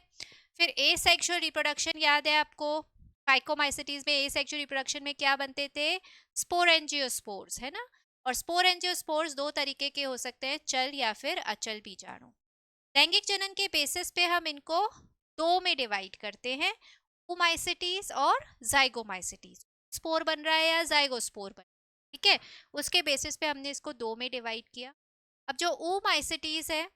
फिर ए सेक्सुअल रिप्रोडक्शन याद है आपको, फाइकोमाइसिटीज में ए सेक्सुअल रिप्रोडक्शन में क्या बनते थे, स्पोरेंजियोस्पोर्स, है ना। और स्पोरेंजियोस्पोर्स दो तरीके के हो सकते हैं, चल या फिर अचल बीजाणु। लैंगिक जनन के बेसिस पे हम इनको दो में डिवाइड करते हैं, ओमाइसिटीज और जाइगोमाइसिटीज। स्पोर बन रहा है या जाइगोस्पोर बन रहा है, ठीक है, उसके बेसिस पे हमने इसको दो में डिवाइड किया। अब जो ओमाइसिटीज है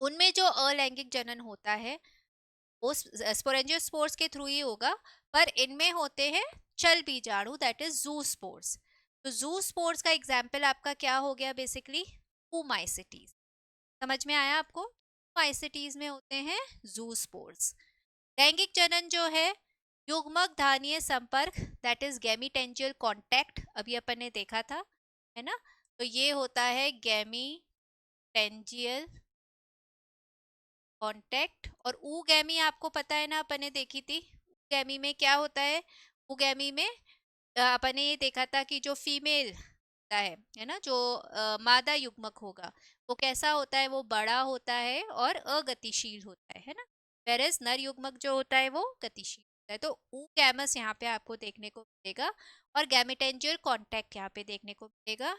उनमें जो अलैंगिक जनन होता है वो स्पोरेंजियोस्पोर्स के थ्रू ही होगा, पर इनमें होते हैं चल बीजाणु, दैट इज जूस्पोर्स। तो जूस्पोर्स का एग्जाम्पल आपका क्या हो गया, बेसिकली ओमाइसिटीज। समझ में आया आपको? ओमाइसिटीज में होते हैं जूस्पोर्स। लैंगिक जनन जो है युग्मक धानीय संपर्क, दैट इज गैमीटेंजियल कांटेक्ट, अभी अपन ने देखा था, है ना। तो ये होता है गैमीटेंजियल कांटेक्ट। और ऊगैमी आपको पता है ना, अपन ने देखी थी। ऊगैमी में क्या होता है, ऊगैमी में अपन ने ये देखा था कि जो फीमेल होता है ना, जो मादा युग्मक होगा वो कैसा होता है, वो बड़ा होता है और अगतिशील होता है ना। वेरस नर युग्मक जो होता है वो गतिशील होता है। तो ऊ गैमस यहाँ पे आपको देखने को मिलेगा और गैमेटेंजियल कांटेक्ट यहाँ पे देखने को मिलेगा।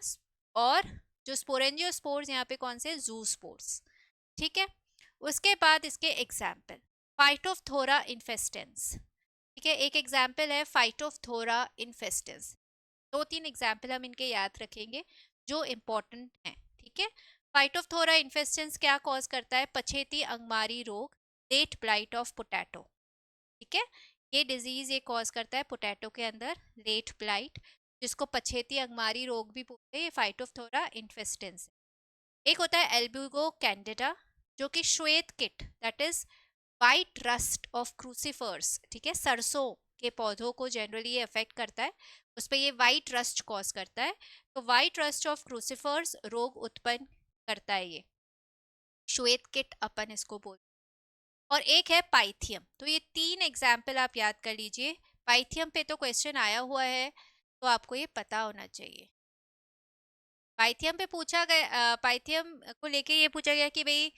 और जो स्पोरेंजियोस्पोर्स यहाँ पे कौन से, जूस्पोर्स, ठीक है। उसके बाद इसके एग्जाम्पल, फाइटोफ्थोरा इन्फेस्टेंस, ठीक है, एक एग्जाम्पल है फाइटोफ्थोरा इन्फेस्टेंस। दो तीन एग्जाम्पल हम इनके याद रखेंगे जो इम्पोर्टेंट हैं, ठीक है। फाइटोफ्थोरा इन्फेस्टेंस क्या कॉज करता है, पछेती अंगमारी रोग, लेट ब्लाइट ऑफ पोटैटो, ठीक है। ये डिजीज ये कॉज करता है पोटैटो के अंदर लेट ब्लाइट, जिसको पछेती अंगमारी रोग भी बोलते हैं, ये फाइटोफ्थोरा इन्फेस्टेंस। एक होता है एल्ब्यूगो कैंडिडा, जो कि श्वेत kit, that is white rust of crucifers, ठीक है, सरसों के पौधों को जनरली ये अफेक्ट करता है, उस पर ये वाइट रस्ट कॉज करता है। तो वाइट रस्ट ऑफ क्रूसीफर्स रोग उत्पन्न करता है ये, श्वेत किट अपन इसको बोलते हैं। और एक है पाइथियम। तो ये तीन एग्जाम्पल आप याद कर लीजिए। पाइथियम पे तो क्वेश्चन आया हुआ है, तो आपको ये पता होना चाहिए। पाइथियम पे पूछा गया, पाइथियम को लेके ये पूछा गया कि भाई,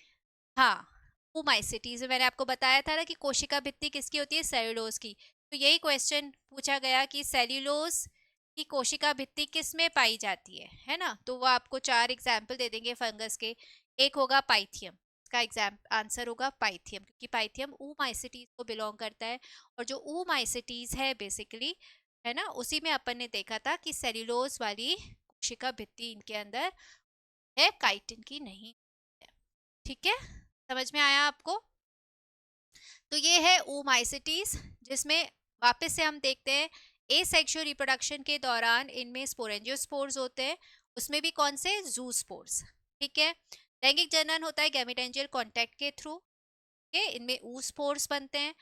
हाँ, ओमाइसिटीज मैंने आपको बताया था ना कि कोशिका भित्ति किसकी होती है, सेल्यूलोज की। तो यही क्वेश्चन पूछा गया कि सेल्यूलोज की कोशिका भित्ति किस में पाई जाती है ना। तो वो आपको चार एग्जाम्पल दे देंगे फंगस के। एक होगा पाइथियम, इसका एग्जाम आंसर होगा पाइथियम, क्योंकि पाइथियम ओमाइसिटीज को बिलोंग करता है। और जो ओमाइसिटीज है बेसिकली है ना, उसी में अपन ने देखा था कि सेल्यूलोज वाली कोशिका भित्ति इनके अंदर है, काइटिन की नहीं है। ठीक है, समझ में आया आपको? तो ये है ओमाइसिटीज, जिसमें वापस से हम देखते हैं एसेक्सुअल रिप्रोडक्शन के दौरान इनमें स्पोरेंजियोस्पोर्स होते हैं, उसमें भी कौन से, जूस्पोर्स। ठीक है, लैंगिक जनन होता है गैमेटेंजियल कांटेक्ट के थ्रू, के इनमें ऊस्पोर्स बनते हैं।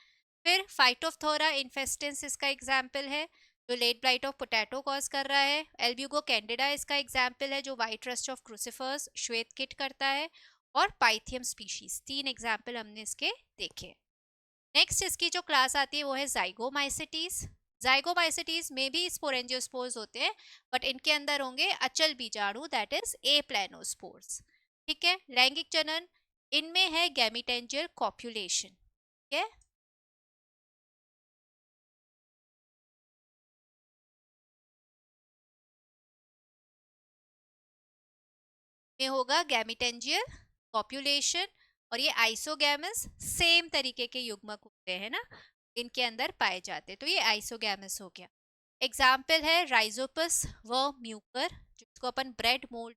फिर फाइटोफथोरा इन्फेस्टेंस इसका एग्जाम्पल है, जो late blight of potato cause कर रहा है। एल्ब्यूगो कैंडिडा इसका एग्जाम्पल है, जो व्हाइट रस्ट ऑफ क्रूसिफर्स श्वेत किट करता है। और पाइथियम स्पीशीज, 3 एग्जाम्पल हमने इसके देखे। नेक्स्ट इसकी जो क्लास आती है वो है जाइगोमाइसिटीज। जाइगोमाइसिटीज में भी स्पोरेंजियोस्पोर्स होते हैं, बट इनके अंदर होंगे अचल बीजाणु, दैट इज ए प्लानोस्पोर्स। ठीक है, लैंगिक जनन इनमें है गैमीटेंजियल कॉप्युलेशन। ठीक है, में होगा गैमीटेंजियल कॉप्युलेशन, और ये आइसोगैमस सेम तरीके के युग्मक होते हैं ना, इनके अंदर पाए जाते हैं, तो ये आइसोगैमस हो गया। एग्जाम्पल है राइजोपस व म्यूकर, जिसको अपन ब्रेड मोल्ड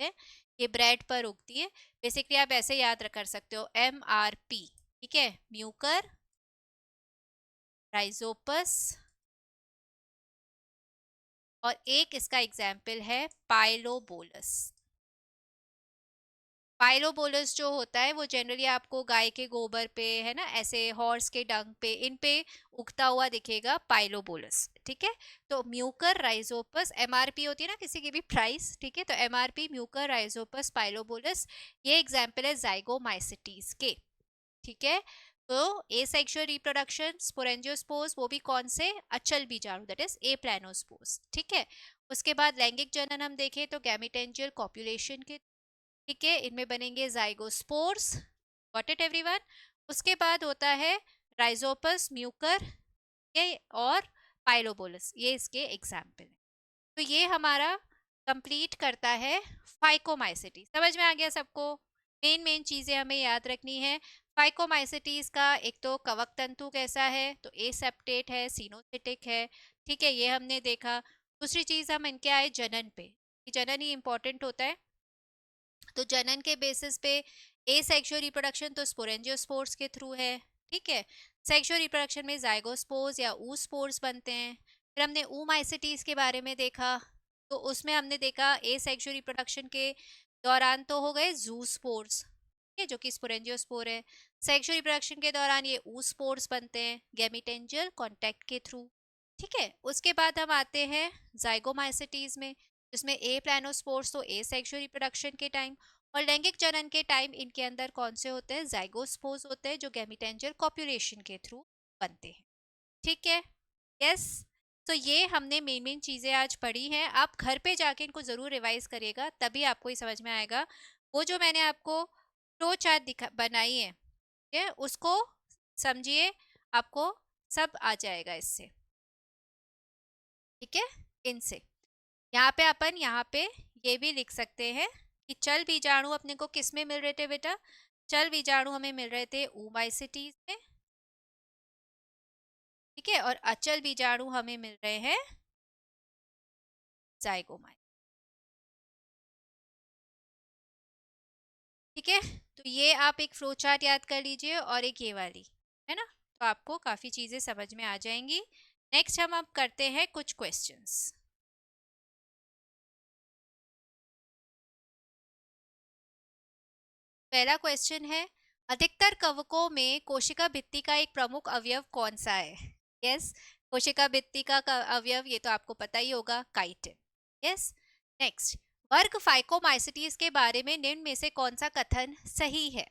है, ये ब्रेड पर उगती है। बेसिकली आप ऐसे याद कर सकते हो, MRP। ठीक है, म्यूकर, राइजोपस, और एक इसका एग्जाम्पल है पाइलोबोलस। पाइलोबोलस जो होता है वो जनरली आपको गाय के गोबर पे, है ना, ऐसे हॉर्स के डंग पे, इन पे उगता हुआ दिखेगा पाइलोबोलस। ठीक है, तो म्यूकर राइजोपस, MRP होती है ना किसी की भी प्राइस, ठीक है, तो MRP म्यूकर राइजोपस पाइलोबोलस, ये एग्जाम्पल है जाइगोमाइसिटीज के। ठीक है, तो एसेक्सुअल रिप्रोडक्शन स्पोरेंजियोस्पोर्स, वो भी कौन से, अचल बीजाणु, दैट इज ए प्लानोस्पोर्स। ठीक है, उसके बाद लैंगिक जनन हम देखें तो गैमीटेंजियल कॉप्युलेशन के, ठीक है, इनमें बनेंगे जाइगोस्पोर्स। Got it everyone? उसके बाद होता है राइजोपस म्यूकर, ये और पाइलोबोलस, ये इसके एग्जाम्पल है। तो ये हमारा कंप्लीट करता है फाइकोमाइसिटी। समझ में आ गया सबको? मेन मेन चीजें हमें याद रखनी है फाइकोमाइसिटीज का। एक तो कवक तंतु कैसा है, तो एसेप्टेट है, सिनोसिटिक है। ठीक है, ये हमने देखा। दूसरी चीज हम इनके आए जनन पे, जनन ही इंपॉर्टेंट होता है, तो जनन के बेसिस पे एसेक्सुअल रिप्रोडक्शन तो स्पोरेंजियोस्पोर्स के थ्रू है। ठीक है, सेक्सुअल रिप्रोडक्शन में जाइगोस्पोर्स या ऊस्पोर्स बनते हैं। फिर हमने ऊमाइसिटीज के बारे में देखा, तो उसमें हमने देखा एसेक्सुअल रिप्रोडक्शन के दौरान तो हो गए जूस्पोर्स, ठीक है, जो कि स्पोरेंजियोस्पोर है। सेक्सुअल रिप्रोडक्शन के दौरान ये ऊस्पोर्स बनते हैं गैमीटेंजियल कांटेक्ट के थ्रू। ठीक है, उसके बाद हम आते हैं जाइगोमाइसिटीज में, जिसमें ए प्लानोस्पोर्स तो ए सेक्सुअल रिप्रोडक्शन के टाइम, और लैंगिक जनन के टाइम इनके अंदर कौन से होते हैं, जाइगोस्पोर्स होते हैं, जो गैमीटेंजियल कॉप्युलेशन के थ्रू बनते हैं। ठीक है, यस। तो ये हमने मेन मेन चीज़ें आज पढ़ी हैं, आप घर पे जाके इनको ज़रूर रिवाइज करिएगा, तभी आपको ये समझ में आएगा। वो जो मैंने आपको फ्लो चार्ट दिखा बनाई है, ठीक है, उसको समझिए, आपको सब आ जाएगा इससे। ठीक है, इनसे यहाँ पे अपन यहाँ पे ये भी लिख सकते हैं कि चल बीजाणु अपने को किस में मिल रहे थे बेटा, चल बीजाणु हमें मिल रहे थे ओमाइसिटीज में। ठीक है, और अचल बीजाणु हमें मिल रहे हैं जाइगोमाइ। ठीक है, तो ये आप एक फ्लो चार्ट याद कर लीजिए, और एक ये वाली, है ना, तो आपको काफ़ी चीज़ें समझ में आ जाएंगी। नेक्स्ट हम अब करते हैं कुछ क्वेश्चंस। पहला क्वेश्चन है, अधिकतर कवकों में कोशिका भित्ति का एक प्रमुख अवयव कौन सा है? यस, कोशिका भित्ति का अवयव, ये तो आपको पता ही होगा, काइटिन। यस, नेक्स्ट, वर्ग फाइकोमाइसिटीज के बारे में निम्न में से कौन सा कथन सही है?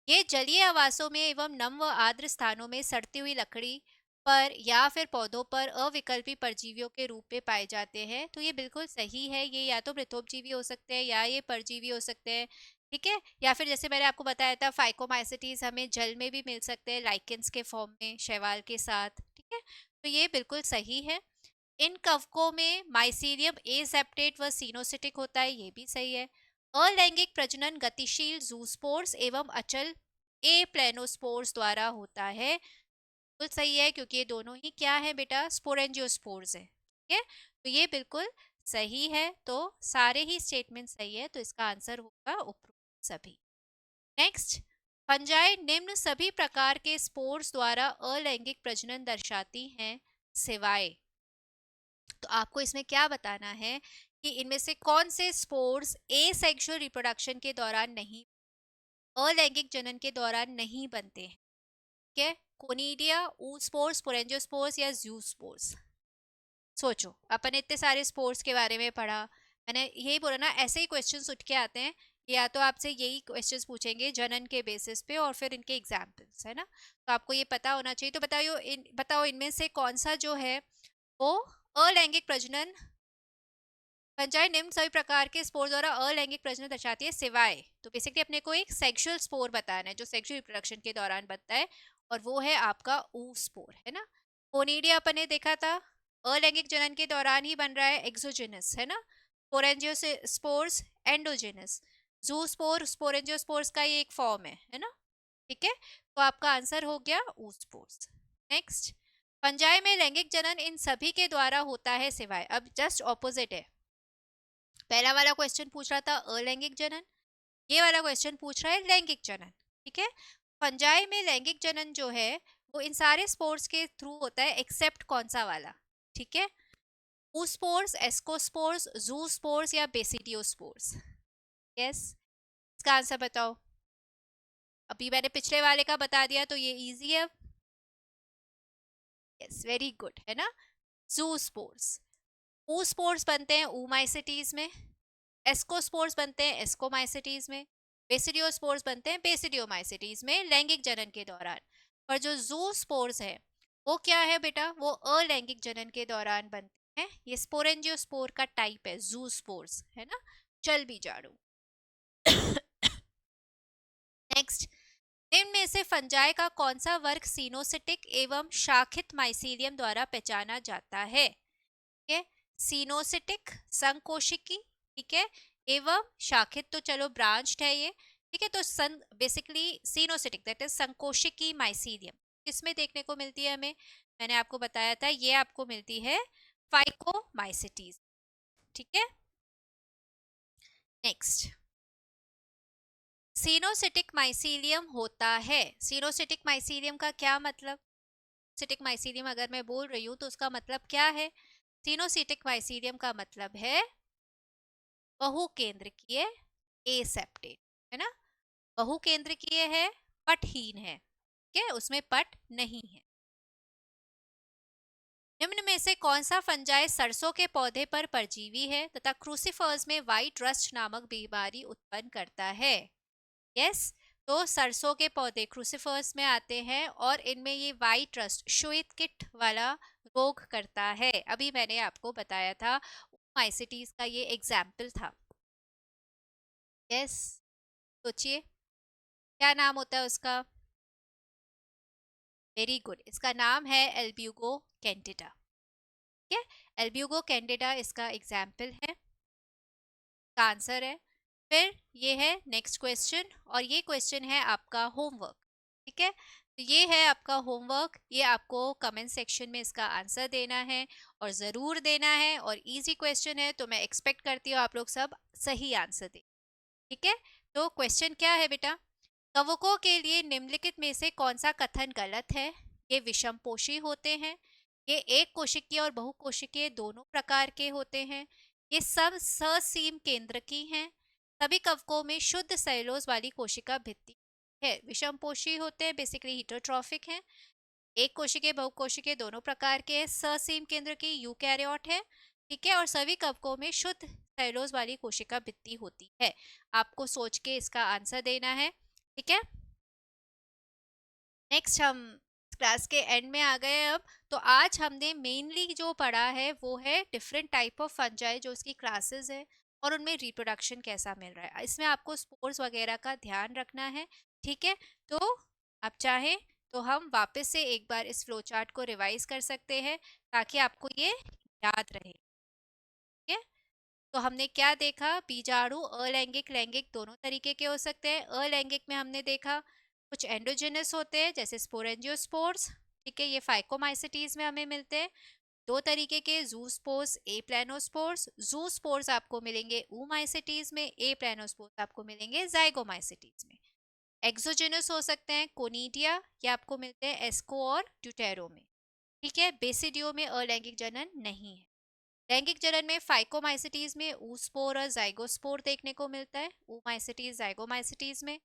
ये जलीय आवासों में एवं नम व आर्द्र स्थानों में सड़ती हुई लकड़ी पर या फिर पौधों पर अविकल्पी परजीवियों के रूप में पाए जाते हैं, तो ये बिल्कुल सही है। ये या तो मृतोपजीवी हो सकते हैं या ये परजीवी हो सकते हैं। ठीक है, या फिर जैसे मैंने आपको बताया था फाइकोमाइसिटीज हमें जल में भी मिल सकते हैं, लाइकेंस के फॉर्म में शैवाल के साथ। ठीक है, तो ये बिल्कुल सही है। इन कवकों में माइसीरियम एसेप्टेट व सीनोसिटिक होता है, ये भी सही है। अलैंगिक प्रजनन गतिशील जूस्पोर्स एवं अचल ए प्लेनोस्पोर्स द्वारा होता है, बिल्कुल सही है, क्योंकि ये दोनों ही क्या है बेटा, स्पोरेंजियोस्पोर्स है। ठीक है, तो ये बिल्कुल सही है, तो सारे ही स्टेटमेंट सही है, तो इसका आंसर होगा उपरोक्त सभी। नेक्स्ट, फंजाई निम्न सभी प्रकार के स्पोर्स द्वारा अलैंगिक प्रजनन दर्शाती हैं सिवाय। तो आपको इसमें क्या बताना है कि इनमें से कौन से स्पोर्स एसेक्सुअल रिप्रोडक्शन के दौरान नहीं, अलैंगिक जनन के दौरान नहीं बनते हैं। ठीक है, कोनिडिया, oospores, स्पोरेंजियोस्पोर्स या ज़ूस्पोर्स। सोचो, अपन ने इतने सारे स्पोर्ट्स के बारे में पढ़ा, मैंने यही बोला ना, ऐसे ही क्वेश्चंस उठ के आते हैं, या तो आपसे यही क्वेश्चंस पूछेंगे जनन के बेसिस पे और फिर इनके एग्जाम्पल्स, है ना। तो आपको ये पता होना चाहिए। तो बताओ इनमें से कौन सा जो है वो अलैंगिक प्रजनन, फंजाई निम्न सभी प्रकार के स्पोर द्वारा अलैंगिक प्रजनन दर्शाती है सिवाय। तो बेसिकली अपने को एक सेक्सुअल स्पोर बताना है जो सेक्सुअल रिप्रोडक्शन के दौरान बनता है, और वो है आपका ऊ स्पोर, है ना। कोनिडिया अपन ने देखा था, अलैंगिक जनन के दौरान ही बन रहा है, एक्सोजेनस, है ना। Sporangiospores endogenous. जूस्पोर स्पोरेंजियोस्पोर्स का ये एक फॉर्म है ना। ठीक है, तो आपका आंसर हो गया ऊ स्पोर्स। नेक्स्ट, फंजाई में लैंगिक जनन इन सभी के द्वारा होता है सिवाय। अब जस्ट ऑपोजिट है, पहला वाला क्वेश्चन पूछ रहा था अलैंगिक जनन, ये वाला क्वेश्चन पूछ रहा है लैंगिक जनन। ठीक है, फंजाई में लैंगिक जनन जो है वो इन सारे स्पोर्स के थ्रू होता है, एक्सेप्ट कौन सा वाला। ठीक है, oospores, एस्कोस्पोर्स, जूस्पोर्स या बेसिडियोस्पोर्स। यस, इसका आंसर बताओ। अभी मैंने पिछले वाले का बता दिया तो ये इजी है। यस, वेरी गुड, है ना। जूस्पोर्स, oospores बनते हैं oomaइसिटीज में, एस्कोस्पोर्स बनते हैं एस्कोमाइसिटीज में, बेसिडियोस्पोर्स बनते हैं बेसिडियोमाइसिटीज में लैंगिक जनन के दौरान। पर जो जूस्पोर्स है वो क्या है बेटा, वो अलैंगिक जनन के दौरान बनते हैं। ये स्पोरेंजियोस्पोर का टाइप है जूस्पोर्स, है ना। चल भी झाड़ू। नेक्स्ट, निम्न में से फंजाई का कौन सा वर्ग सीनोसिटिक एवं शाखित माइसीलियम द्वारा पहचाना जाता है। ठीक है, सीनोसिटिक संकोशिकी, ठीक है, एवं शाखित तो चलो ब्रांच्ड है ये। ठीक है, तो सन बेसिकली सीनोसिटिक दैट इज संकोशिकी माइसीलियम किसमें देखने को मिलती है हमें, मैंने आपको बताया था ये आपको मिलती है फाइकोमाइसिटीज। ठीक है, नेक्स्ट, सीनोसिटिक माइसीलियम होता है, सीनोसिटिक माइसीलियम का क्या मतलब, सिटिक माइसीलियम अगर मैं बोल रही हूँ तो उसका मतलब क्या है। सीनोसिटिक माइसीलियम का मतलब है बहुकेंद्रकीय एसेप्टेट, है ना। बहुकेंद्रकीय है, पटहीन है, ठीक है, उसमें पट नहीं है। निम्न में से कौन सा फंजाई सरसों के पौधे पर परजीवी है तथा क्रूसीफर्स में व्हाइट रस्ट नामक बीमारी उत्पन्न करता है। यस, तो सरसों के पौधे क्रूसीफर्स में आते हैं और इनमें ये व्हाइट रस्ट श्वेत किट वाला रोग करता है। अभी मैंने आपको बताया था, माइसिटीज का ये एग्जाम्पल था। यस, सोचिए क्या नाम होता है उसका। वेरी गुड, इसका नाम है एल्ब्यूगो कैंडिडा। ठीक है, एल्ब्यूगो कैंडिडा इसका एग्जाम्पल है, का आंसर है। फिर ये है नेक्स्ट क्वेश्चन, और ये क्वेश्चन है आपका होमवर्क। ठीक है, तो ये है आपका होमवर्क, ये आपको कमेंट सेक्शन में इसका आंसर देना है और ज़रूर देना है, और इजी क्वेश्चन है तो मैं एक्सपेक्ट करती हूँ आप लोग सब सही आंसर दें। ठीक है, तो क्वेश्चन क्या है बेटा, कवकों के लिए निम्नलिखित में से कौन सा कथन गलत है। ये विषमपोषी होते हैं, ये एक कोशिकीय और बहुकोशिकीय दोनों प्रकार के होते हैं, ये सब ससीम केंद्रकी हैं, सभी कवकों में शुद्ध सेलुलोज वाली कोशिका भित्ति है। विषमपोषी होते हैं, बेसिकली हिटोट्रॉफिक हैं, एक कोशिकीय बहुकोशिकीय दोनों प्रकार के हैं, ससीम केंद्र की यूकैरियोट है। ठीक है, और सभी कवकों में शुद्ध सेलुलोज वाली कोशिका भित्ति होती है। आपको सोच के इसका आंसर देना है। ठीक है, नेक्स्ट हम क्लास के एंड में आ गए अब। तो आज हमने मेनली जो पढ़ा है वो है डिफरेंट टाइप ऑफ फंजाई, जो इसकी क्लासेस है और उनमें रिप्रोडक्शन कैसा मिल रहा है। इसमें आपको स्पोर्स वगैरह का ध्यान रखना है। ठीक है, तो आप चाहें तो हम वापस से एक बार इस फ्लो चार्ट को रिवाइज कर सकते हैं ताकि आपको ये याद रहे। ठीक है, तो हमने क्या देखा, बीजाणु अलैंगिक लैंगिक दोनों तरीके के हो सकते हैं। अलैंगिक में हमने देखा कुछ एंडोजेनस होते हैं जैसे स्पोरेंजियोस्पोर्स, ठीक है, ये फाइकोमाइसिटीज में हमें मिलते हैं। दो तरीके के जूस्पोर्स, ए प्लानोस्पोर्स। जूस्पोर्स आपको मिलेंगे oomaइसिटीज में, ए प्लानोस्पोर्स आपको मिलेंगे जाइगोमाइसिटीज में। एक्सोजेनस हो सकते हैं कोनिडिया, ये आपको मिलते हैं एस्को और ड्यूटेरो में। ठीक है, बेसिडियो में अलैंगिक जनन नहीं है। लैंगिक जनन में फाइकोमाइसिटीज में ऊस्पोर और जाइगोस्पोर देखने को मिलता है, ऊमाइसिटीज जाइगोमाइसिटीज में।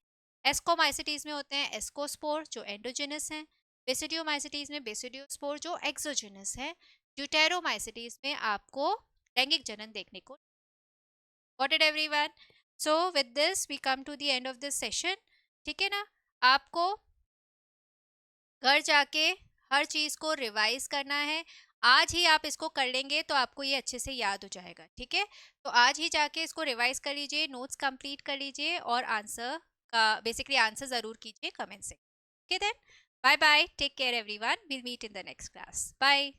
एस्कोमाइसिटीज में होते हैं एस्कोस्पोर जो एंडोजेनस हैं। बेसिडियोमाइसिटीज में बेसिडियोस्पोर जो एक्सोजेनस है। ड्यूटेरोमाइसिटीज में आपको लैंगिक जनन देखने को। Got it everyone? So with this we come to the end of this session. ठीक है ना, आपको घर जाके हर चीज को रिवाइज करना है। आज ही आप इसको कर लेंगे तो आपको ये अच्छे से याद हो जाएगा। ठीक है, तो आज ही जाके इसको रिवाइज कर लीजिए, नोट्स कंप्लीट कर लीजिए और आंसर का बेसिकली आंसर जरूर कीजिए कमेंट से। Okay then, bye bye, take care everyone, will meet in the next class, bye.